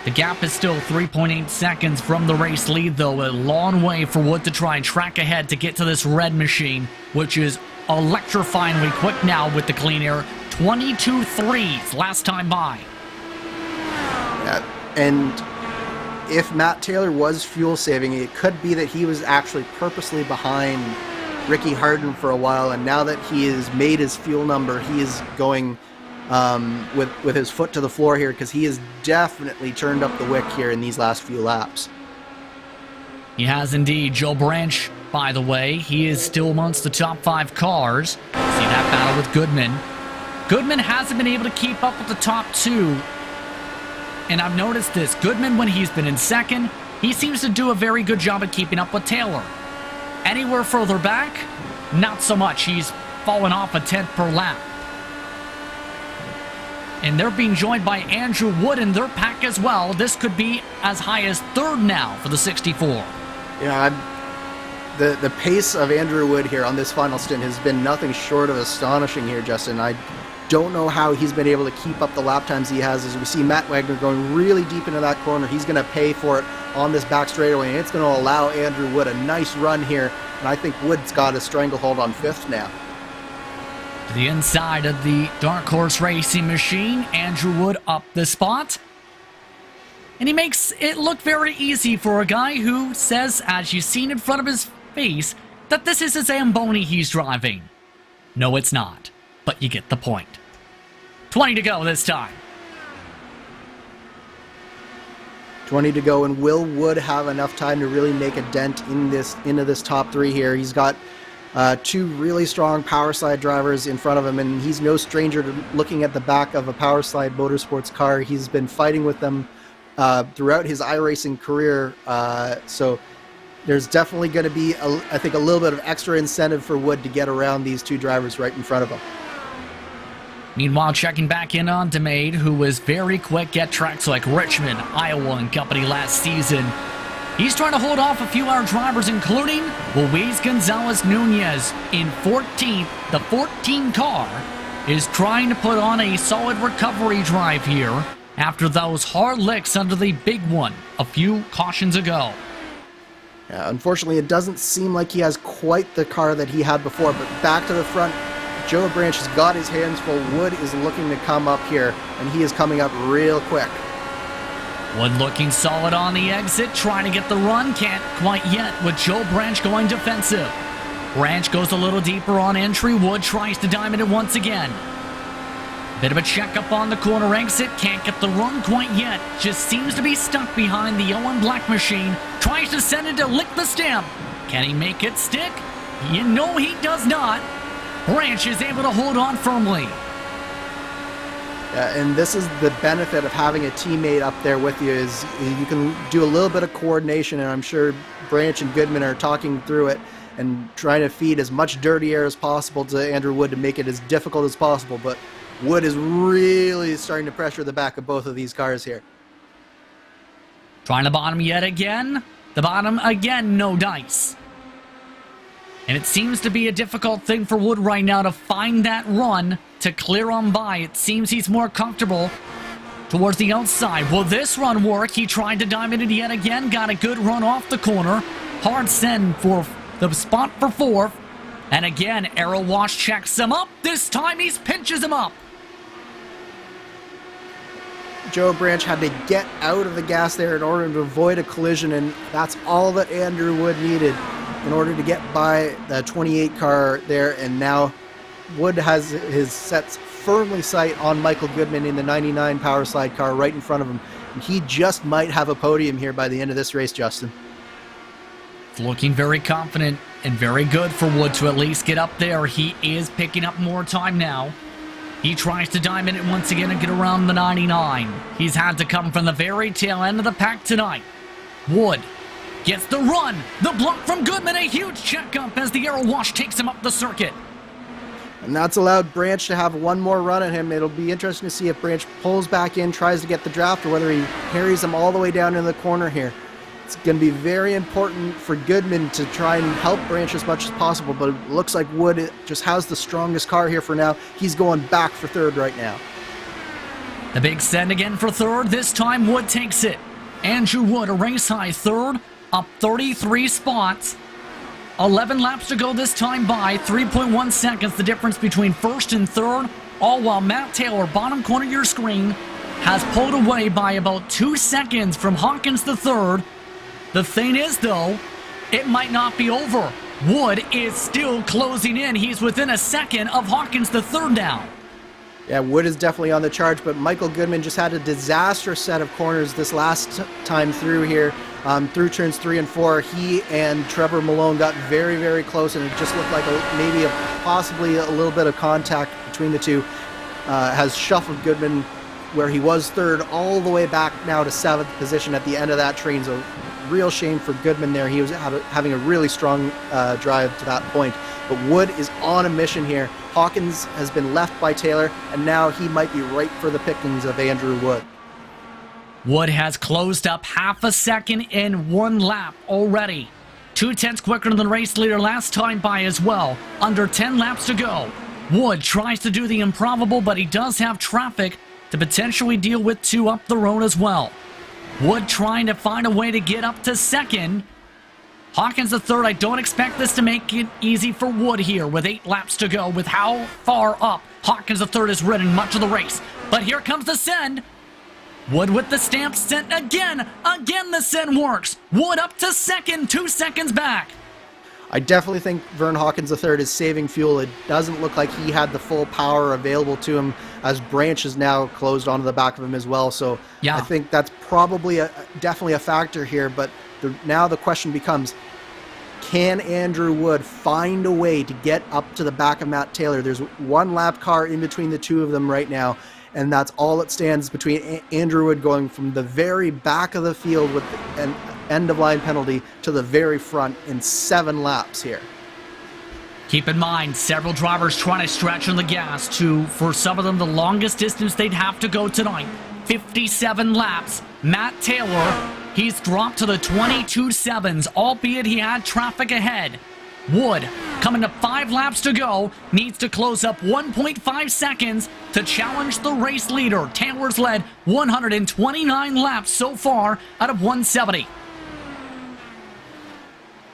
The gap is still 3.8 seconds from the race lead, though. A long way for Wood to try and track ahead to get to this red machine, which is electrifyingly quick now with the clean air. 22.3s last time by. Yeah, and if Matt Taylor was fuel saving, it could be that he was actually purposely behind Ricky Harden for a while, and now that he has made his fuel number, he is going with his foot to the floor here, because he has definitely turned up the wick here in these last few laps. He has indeed. Joe Branch, by the way, he is still amongst the top 5 cars. See that battle with Goodman. Goodman hasn't been able to keep up with the top 2. And I've noticed this. Goodman, when he's been in second, he seems to do a very good job at keeping up with Taylor. Anywhere further back, not so much. He's fallen off 1/10 per lap. And they're being joined by Andrew Wood in their pack as well. This could be as high as 3rd now for the 64. Yeah, the pace of Andrew Wood here on this final stint has been nothing short of astonishing here, Justin. don't know how he's been able to keep up the lap times he has. As we see Matt Wagner going really deep into that corner, he's going to pay for it on this back straightaway, and it's going to allow Andrew Wood a nice run here, and I think Wood's got a stranglehold on 5th now. To the inside of the Dark Horse Racing machine, Andrew Wood up the spot. And he makes it look very easy for a guy who says, as you've seen in front of his face, that this is a Zamboni he's driving. No, it's not, but you get the point. 20 to go this time. 20 to go, and will Wood have enough time to really make a dent into this top 3 here? He's got 2 really strong power slide drivers in front of him, and he's no stranger to looking at the back of a power slide motorsports car. He's been fighting with them throughout his iRacing career, so there's definitely going to be, I think, a little bit of extra incentive for Wood to get around these 2 drivers right in front of him. Meanwhile, checking back in on DeMade, who was very quick at tracks like Richmond, Iowa, and company last season. He's trying to hold off a few other drivers, including Luis Gonzalez Nunez in 14th. The 14 car is trying to put on a solid recovery drive here after those hard licks under the big one a few cautions ago. Yeah, unfortunately, it doesn't seem like he has quite the car that he had before, but back to the front, Joe Branch has got his hands full. Wood is looking to come up here, and he is coming up real quick. Wood looking solid on the exit, trying to get the run, can't quite yet with Joe Branch going defensive. Branch goes a little deeper on entry, Wood tries to diamond it once again. Bit of a checkup on the corner exit, can't get the run quite yet, just seems to be stuck behind the Owen Black machine, tries to send it to lick the stamp. Can he make it stick? You know he does not. Branch is able to hold on firmly. And this is the benefit of having a teammate up there with you, is you can do a little bit of coordination, and I'm sure Branch and Goodman are talking through it and trying to feed as much dirty air as possible to Andrew Wood to make it as difficult as possible, but Wood is really starting to pressure the back of both of these cars here. Trying to bottom yet again. The bottom again, no dice. And it seems to be a difficult thing for Wood right now to find that run to clear on by. It seems he's more comfortable towards the outside. Will this run work? He tried to diamond it yet again. Got a good run off the corner. Hard send for the spot for 4th. And again, Arrow Wash checks him up. This time he pinches him up. Joe Branch had to get out of the gas there in order to avoid a collision, and that's all that Andrew Wood needed in order to get by the 28 car there. And now Wood has his sets firmly sight on Michael Goodman in the 99 power slide car right in front of him. And he just might have a podium here by the end of this race, Justin. It's looking very confident and very good for Wood to at least get up there. He is picking up more time now. He tries to diamond it once again and get around the 99. He's had to come from the very tail end of the pack tonight. Wood gets the run. The block from Goodman, a huge checkup as the Arrow Wash takes him up the circuit. And that's allowed Branch to have one more run at him. It'll be interesting to see if Branch pulls back in, tries to get the draft, or whether he carries him all the way down in the corner here. It's going to be very important for Goodman to try and help Branch as much as possible, but it looks like Wood just has the strongest car here for now. He's going back for 3rd right now. The big send again for 3rd. This time Wood takes it. Andrew Wood, a race high 3rd, up 33 spots. 11 laps to go this time by. 3.1 seconds the difference between 1st and 3rd, all while Matt Taylor, bottom corner of your screen, has pulled away by about 2 seconds from Hawkins the 3rd. The thing is, though, it might not be over. Wood is still closing in. He's within a second of Hawkins the 3rd now. Yeah, Wood is definitely on the charge, but Michael Goodman just had a disastrous set of corners this last time through here. Through turns 3 and 4, he and Trevor Malone got very, very close, and it just looked like possibly a little bit of contact between the two. Has shuffled Goodman, where he was 3rd, all the way back now to 7th position at the end of that train. So real shame for Goodman there. He was having a really strong drive to that point. But Wood is on a mission here. Hawkins has been left by Taylor, and now he might be right for the pickings of Andrew Wood. Wood has closed up half a second in 1 lap already. 2/10 quicker than the race leader last time by as well. Under 10 laps to go. Wood tries to do the improbable, but he does have traffic to potentially deal with 2 up the road as well. Wood trying to find a way to get up to second. Hawkins the third. I don't expect this to make it easy for Wood here with 8 laps to go. With how far up Hawkins the third has ridden much of the race. But here comes the send. Wood with the stamp sent again. Again the send works. Wood up to second, 2 seconds back. I definitely think Vern Hawkins III is saving fuel. It doesn't look like he had the full power available to him, as Branch is now closed onto the back of him as well. So yeah. I think that's probably definitely a factor here. But now the question becomes, can Andrew Wood find a way to get up to the back of Matt Taylor? There's 1 lap car in between the 2 of them right now, and that's all that stands between Andrew Wood going from the very back of the field with an end-of-line penalty to the very front in 7 laps here. Keep in mind, several drivers trying to stretch on the gas to, for some of them, the longest distance they'd have to go tonight. 57 laps. Matt Taylor, he's dropped to the 22.7s, albeit he had traffic ahead. Wood, coming to 5 laps to go, needs to close up 1.5 seconds to challenge the race leader. Taylor's led 129 laps so far out of 170.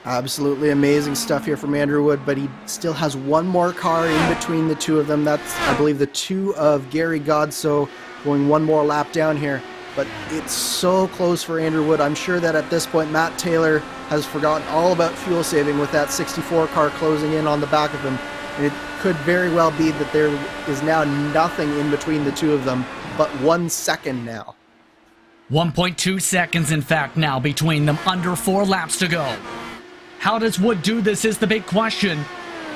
Absolutely amazing stuff here from Andrew Wood, but he still has 1 more car in between the 2 of them. That's, I believe, the 2 of Gary Godso going 1 more lap down here. But it's so close for Andrew Wood. I'm sure that at this point, Matt Taylor has forgotten all about fuel saving with that 64 car closing in on the back of him. And it could very well be that there is now nothing in between the 2 of them, but 1 second now. 1.2 seconds, in fact, now between them, under 4 laps to go. How does Wood do this is the big question.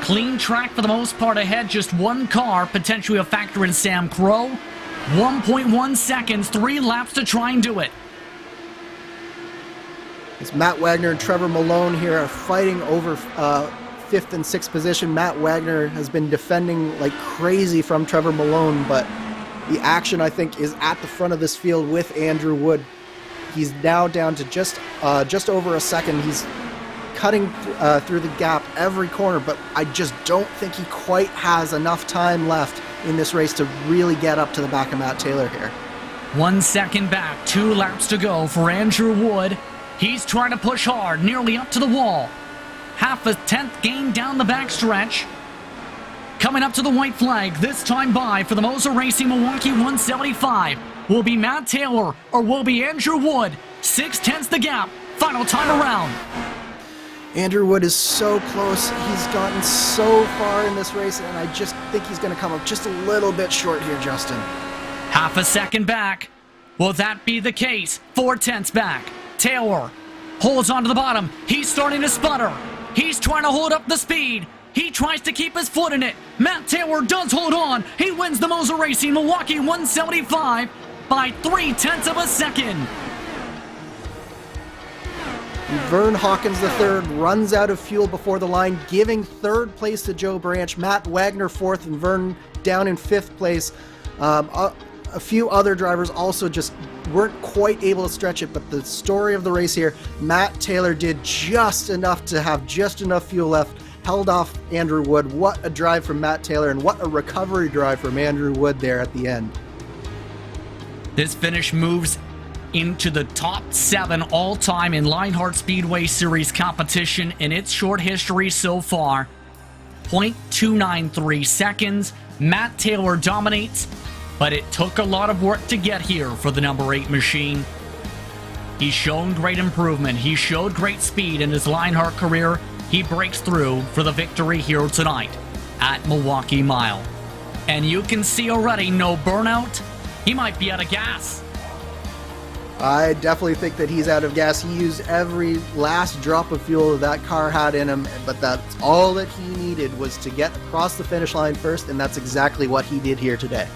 Clean track for the most part ahead, just 1 car, potentially a factor in Sam Crow. 1.1 seconds, 3 laps to try and do it. It's Matt Wagner and Trevor Malone here are fighting over 5th and 6th position. Matt Wagner has been defending like crazy from Trevor Malone, but the action, I think, is at the front of this field with Andrew Wood. He's now down to just over a second. He's cutting through the gap every corner, but I just don't think he quite has enough time left in this race to really get up to the back of Matt Taylor here. 1 second back, 2 laps to go for Andrew Wood. He's trying to push hard, nearly up to the wall. Half a 10th gain down the backstretch. Coming up to the white flag, this time by for the MOZA Racing Milwaukee 175. Will be Matt Taylor or will be Andrew Wood? 6/10 the gap, final time around. Andrew Wood is so close. He's gotten so far in this race, and I just think he's going to come up just a little bit short here, Justin. Half a second back. Will that be the case? 4/10 back. Taylor holds on to the bottom. He's starting to sputter. He's trying to hold up the speed. He tries to keep his foot in it. Matt Taylor does hold on. He wins the MOZA Racing Milwaukee 175 by 0.3 of a second. Vern Hawkins III runs out of fuel before the line, giving 3rd place to Joe Branch. Matt Wagner 4th and Vern down in 5th place. A few other drivers also just weren't quite able to stretch it, but the story of the race here, Matt Taylor did just enough to have just enough fuel left, held off Andrew Wood. What a drive from Matt Taylor, and what a recovery drive from Andrew Wood there at the end. This finish moves into the top 7 all-time in Lionheart Speedway Series competition in its short history so far. 0.293 seconds. Matt Taylor dominates, but it took a lot of work to get here for the number 8 machine. He's shown great improvement. He showed great speed in his Lionheart career. He breaks through for the victory here tonight at Milwaukee Mile. And you can see already no burnout. He might be out of gas. I definitely think that he's out of gas. He used every last drop of fuel that car had in him, but that's all that he needed was to get across the finish line first, and that's exactly what he did here today.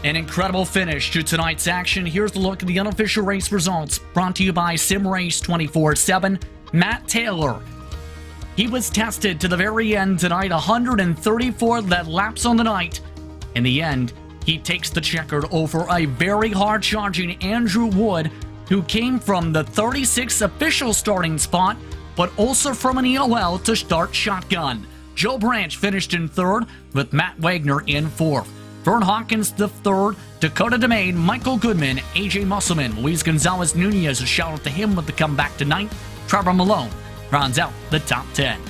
An incredible finish to tonight's action. Here's a look at the unofficial race results brought to you by SimRace 24/7. Matt Taylor, he was tested to the very end tonight, 134 laps on the night. In the end, he takes the checkered over a very hard-charging Andrew Wood, who came from the 36th official starting spot, but also from an EOL to start shotgun. Joe Branch finished in third, with Matt Wagner in fourth. Vern Hawkins the third, Dakota Domain, Michael Goodman, AJ Musselman, Luis Gonzalez Nunez, a shout out to him with the comeback tonight. Trevor Malone rounds out the top 10.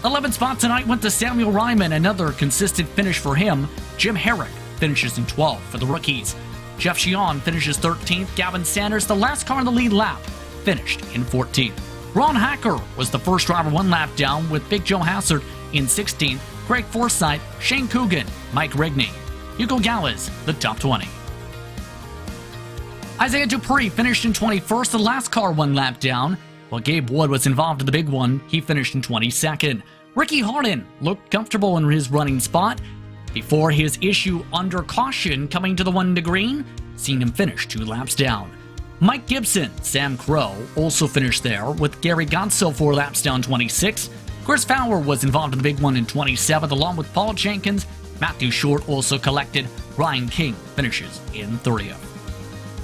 11th spot tonight went to Samuel Ryman, another consistent finish for him. Jim Herrick finishes in 12th for the rookies. Jeff Sheehan finishes 13th. Gavin Sanders, the last car in the lead lap, finished in 14th. Ron Hacker was the first driver one lap down, with Big Joe Hassard in 16th. Greg Forsythe, Shane Coogan, Mike Rigney, Hugo Gallas, the top 20. Isaiah Dupree finished in 21st, the last car one lap down. While Gabe Wood was involved in the big one, he finished in 22nd. Ricky Harden looked comfortable in his running spot before his issue under caution coming to the 1 to green, seeing him finish 2 laps down. Mike Gibson, Sam Crow also finished there, with Gary Godso 4 laps down 26. Chris Fowler was involved in the big one in 27th, along with Paul Jenkins. Matthew Short also collected. Ryan King finishes in 30th.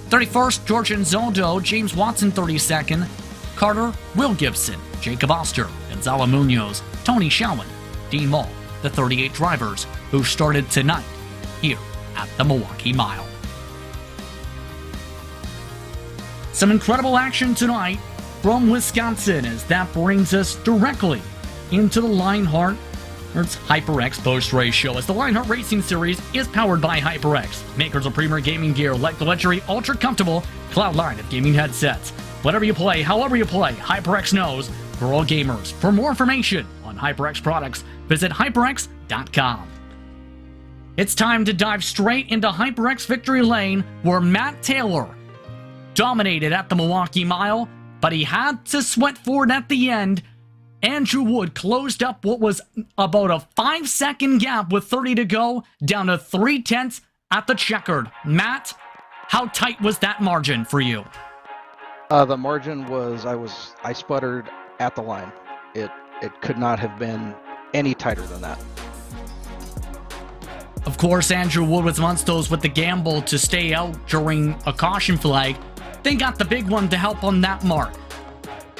31st, George Nzoldo, James Watson 32nd, Carter, Will Gibson, Jacob Oster, Gonzalo Munoz, Tony Showen, Dean Mull, the 38 drivers who started tonight here at the Milwaukee Mile. Some incredible action tonight from Wisconsin, as that brings us directly into the Lionheart HyperX post-race show, as the Lionheart Racing Series is powered by HyperX, makers of premier gaming gear like the luxury ultra-comfortable Cloud line of gaming headsets. Whatever you play, however you play, HyperX knows for all gamers. For more information on HyperX products, visit hyperx.com. It's time to dive straight into HyperX Victory Lane, where Matt Taylor dominated at the Milwaukee Mile, but he had to sweat for it at the end. Andrew Wood closed up what was about a 5-second gap with 30 to go, down to 3/10 at the checkered. Matt, how tight was that margin for you? The margin was, I sputtered at the line. It could not have been any tighter than that. Of course, Andrew Wood was amongst those with the gamble to stay out during a caution flag. They got the big one to help on that mark.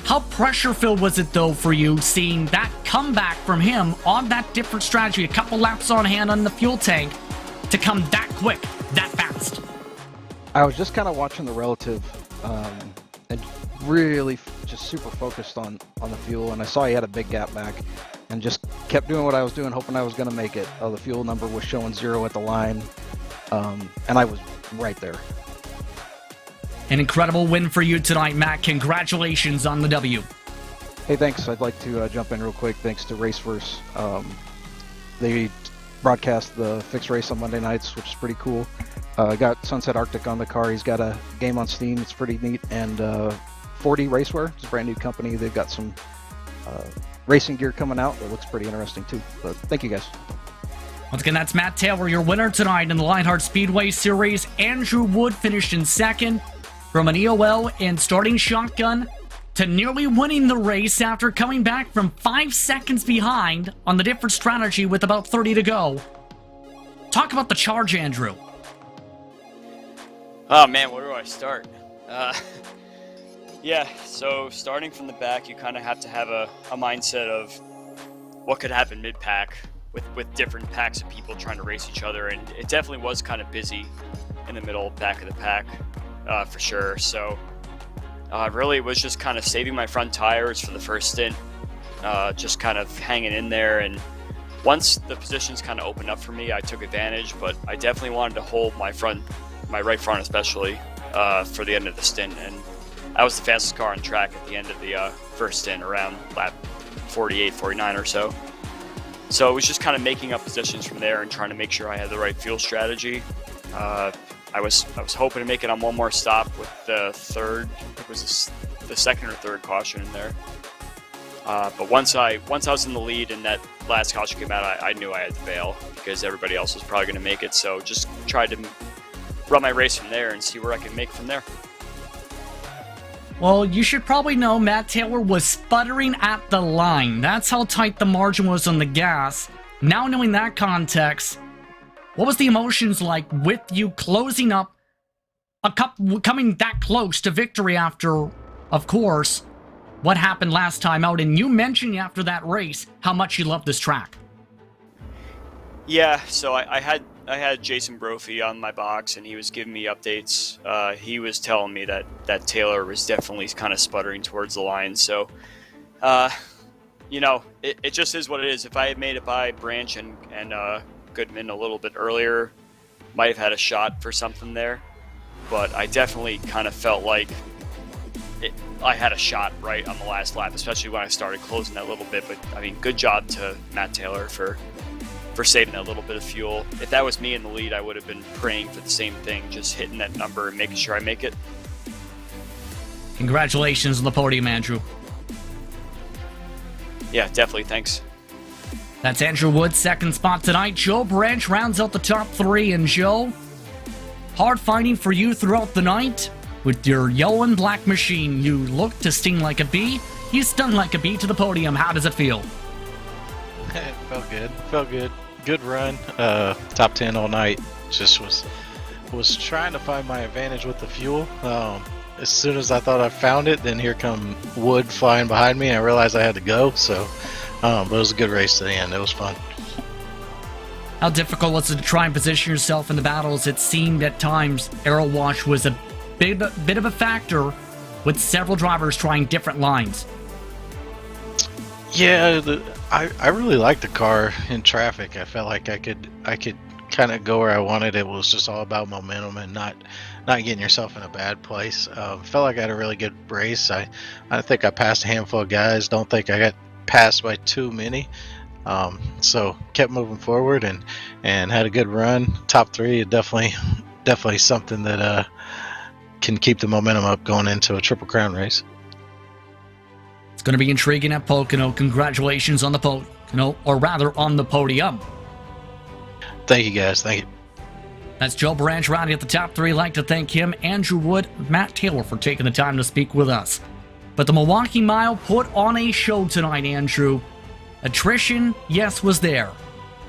How pressure-filled was it, though, for you, seeing that comeback from him on that different strategy, a couple laps on hand on the fuel tank, to come that quick, that fast? I was just kind of watching the relative and really just super focused on the fuel, and I saw he had a big gap back and just kept doing what I was doing, hoping I was going to make it. The fuel number was showing 0 at the line, and I was right there. An incredible win for you tonight, Matt. Congratulations on the W. Hey, thanks. I'd like to jump in real quick. Thanks to Raceverse. They broadcast the fixed race on Monday nights, which is pretty cool. Got Sunset Arctic on the car. He's got a game on Steam. It's pretty neat. And 4D Racewear. It's a brand new company. They've got some racing gear coming out that looks pretty interesting too. But thank you, guys. Once again, that's Matt Taylor, your winner tonight in the Lionheart Speedway Series. Andrew Wood finished in second. From an EOL and starting shotgun to nearly winning the race after coming back from 5 seconds behind on the different strategy with about 30 to go. Talk about the charge, Andrew. Oh man, where do I start? Yeah, so starting from the back, you kind of have to have a mindset of what could happen mid-pack with different packs of people trying to race each other, and it definitely was kind of busy in the middle, back of the pack. For sure. So really it was just kind of saving my front tires for the first stint, just kind of hanging in there, and once the positions kind of opened up for me, I took advantage, but I definitely wanted to hold my right front especially, for the end of the stint, and I was the fastest car on track at the end of the first stint, around lap 48, 49 or so. So it was just kind of making up positions from there and trying to make sure I had the right fuel strategy. I was hoping to make it on one more stop with the third. It was the second or third caution in there. But once I was in the lead and that last caution came out, I knew I had to bail because everybody else was probably going to make it. So just tried to run my race from there and see where I could make from there. Well, you should probably know Matt Taylor was sputtering at the line. That's how tight the margin was on the gas. Now knowing that context, what was the emotions like with you closing up coming that close to victory after, of course, what happened last time out, and you mentioned after that race how much you love this track. Yeah, so I had Jason Brophy on my box, and he was giving me updates. He was telling me that Taylor was definitely kind of sputtering towards the line. So, it just is what it is. If I had made it by Branch and Goodman a little bit earlier, might have had a shot for something there. But I definitely kind of felt like I had a shot right on the last lap, especially when I started closing that little bit. But, I mean, good job to Matt Taylor for saving that little bit of fuel. If that was me in the lead, I would have been praying for the same thing, just hitting that number and making sure I make it. Congratulations on the podium, Andrew. Yeah, definitely. Thanks. That's Andrew Wood's second spot tonight. Joe Branch rounds out the top 3. And Joe, hard fighting for you throughout the night. With your yellow and black machine, you look to sting like a bee. You stung like a bee to the podium. How does it feel? It felt good. Felt good. Good run. Top 10 all night. Just was trying to find my advantage with the fuel. As soon as I thought I found it, then here come Wood flying behind me. I realized I had to go. So, but it was a good race to the end. It was fun. How difficult was it to try and position yourself in the battles? It seemed at times aero wash was a bit of a factor, with several drivers trying different lines. Yeah, I really liked the car in traffic. I felt like I could kind of go where I wanted. It was just all about momentum and not getting yourself in a bad place. Felt like I had a really good race. I think I passed a handful of guys. Don't think I got passed by too many. So kept moving forward and had a good run. Top 3, definitely something that can keep the momentum up going into a Triple Crown race. It's going to be intriguing at Pocono. Congratulations on the on the podium. Thank you, guys. Thank you. That's Joe Branch rounding at the top 3. I'd like to thank him, Andrew Wood, Matt Taylor for taking the time to speak with us. But the Milwaukee Mile put on a show tonight, Andrew. Attrition, yes, was there.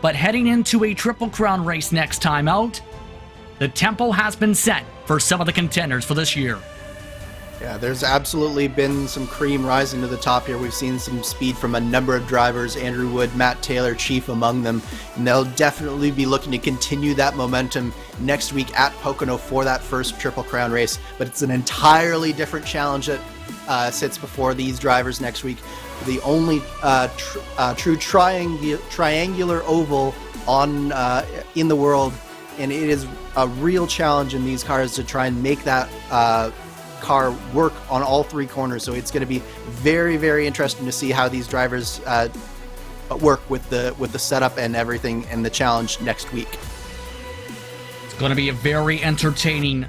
But heading into a Triple Crown race next time out, the tempo has been set for some of the contenders for this year. Yeah, there's absolutely been some cream rising to the top here. We've seen some speed from a number of drivers, Andrew Wood, Matt Taylor, chief among them, and they'll definitely be looking to continue that momentum next week at Pocono for that first Triple Crown race. But it's an entirely different challenge that sits before these drivers next week. The only true triangular oval on in the world, and it is a real challenge in these cars to try and make that car work on all 3 corners. So it's going to be very, very interesting to see how these drivers work with the setup and everything and the challenge next week. It's going to be a very entertaining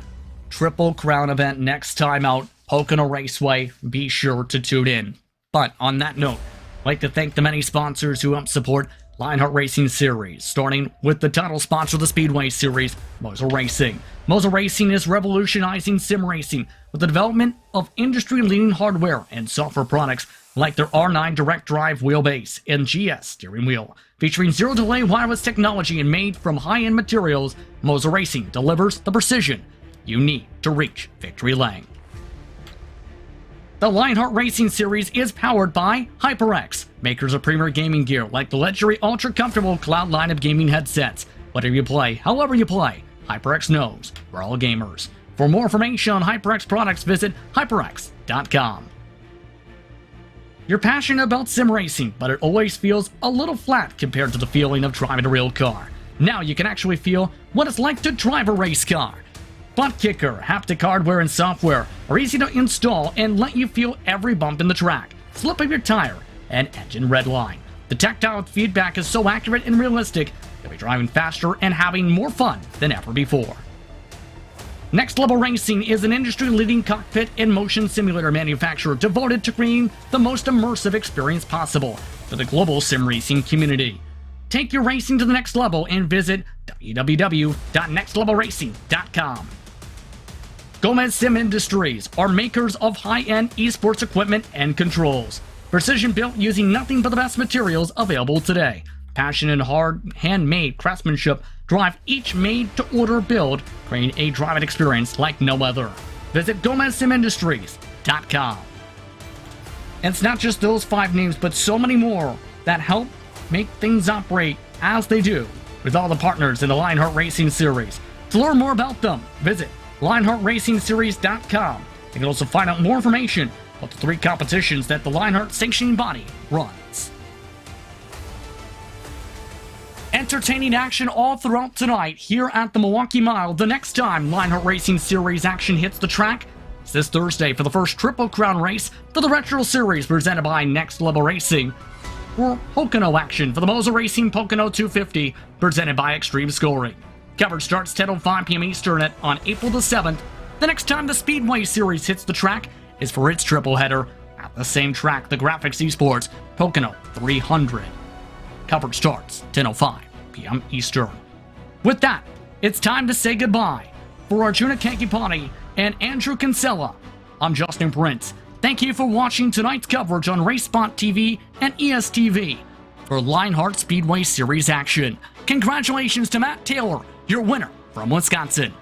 Triple Crown event next time out, Pocono Raceway. Be sure to tune in. But on that note, I'd like to thank the many sponsors who help support Lionheart Racing Series, starting with the title sponsor of the Speedway Series, MOZA Racing. MOZA Racing is revolutionizing sim racing with the development of industry-leading hardware and software products like their R9 direct drive wheelbase and GS steering wheel. Featuring zero-delay wireless technology and made from high-end materials, MOZA Racing delivers the precision you need to reach victory lane. The Lionheart Racing Series is powered by HyperX, makers of premier gaming gear like the luxury ultra-comfortable cloud line of gaming headsets. Whatever you play, however you play, HyperX knows we're all gamers. For more information on HyperX products, visit hyperx.com. You're passionate about sim racing, but it always feels a little flat compared to the feeling of driving a real car. Now you can actually feel what it's like to drive a race car. Buttkicker, haptic hardware and software are easy to install and let you feel every bump in the track, slip of your tire, and engine redline. The tactile feedback is so accurate and realistic, you'll be driving faster and having more fun than ever before. Next Level Racing is an industry-leading cockpit and motion simulator manufacturer devoted to creating the most immersive experience possible for the global sim racing community. Take your racing to the next level and visit www.nextlevelracing.com. Gomez Sim Industries are makers of high-end esports equipment and controls. Precision built using nothing but the best materials available today. Passion and hard handmade craftsmanship drive each made-to-order build, creating a driving experience like no other. Visit GomezSimIndustries.com. It's not just those 5 names, but so many more that help make things operate as they do with all the partners in the Lionheart Racing Series. To learn more about them, visit lionheartracingseries.com. You can also find out more information about the 3 competitions that the Lionheart sanctioning body runs. Entertaining action all throughout tonight here at the Milwaukee Mile. The next time Lionheart Racing Series action hits the track is this Thursday for the first Triple Crown race for the Retro Series presented by Next Level Racing. Or Pocono action for the MOZA Racing Pocono 250 presented by Extreme Scoring. Coverage starts 10:05 p.m. Eastern on April the 7th. The next time the Speedway Series hits the track is for its triple header at the same track, the Graphics Esports Pocono 300. Coverage starts 10:05 p.m. Eastern. With that, it's time to say goodbye. For Arjuna Kankipani and Andrew Kinsella, I'm Justin Prince. Thank you for watching tonight's coverage on RaceSpottv and ESTV for Lionheart Speedway Series action. Congratulations to Matt Taylor, your winner from Wisconsin.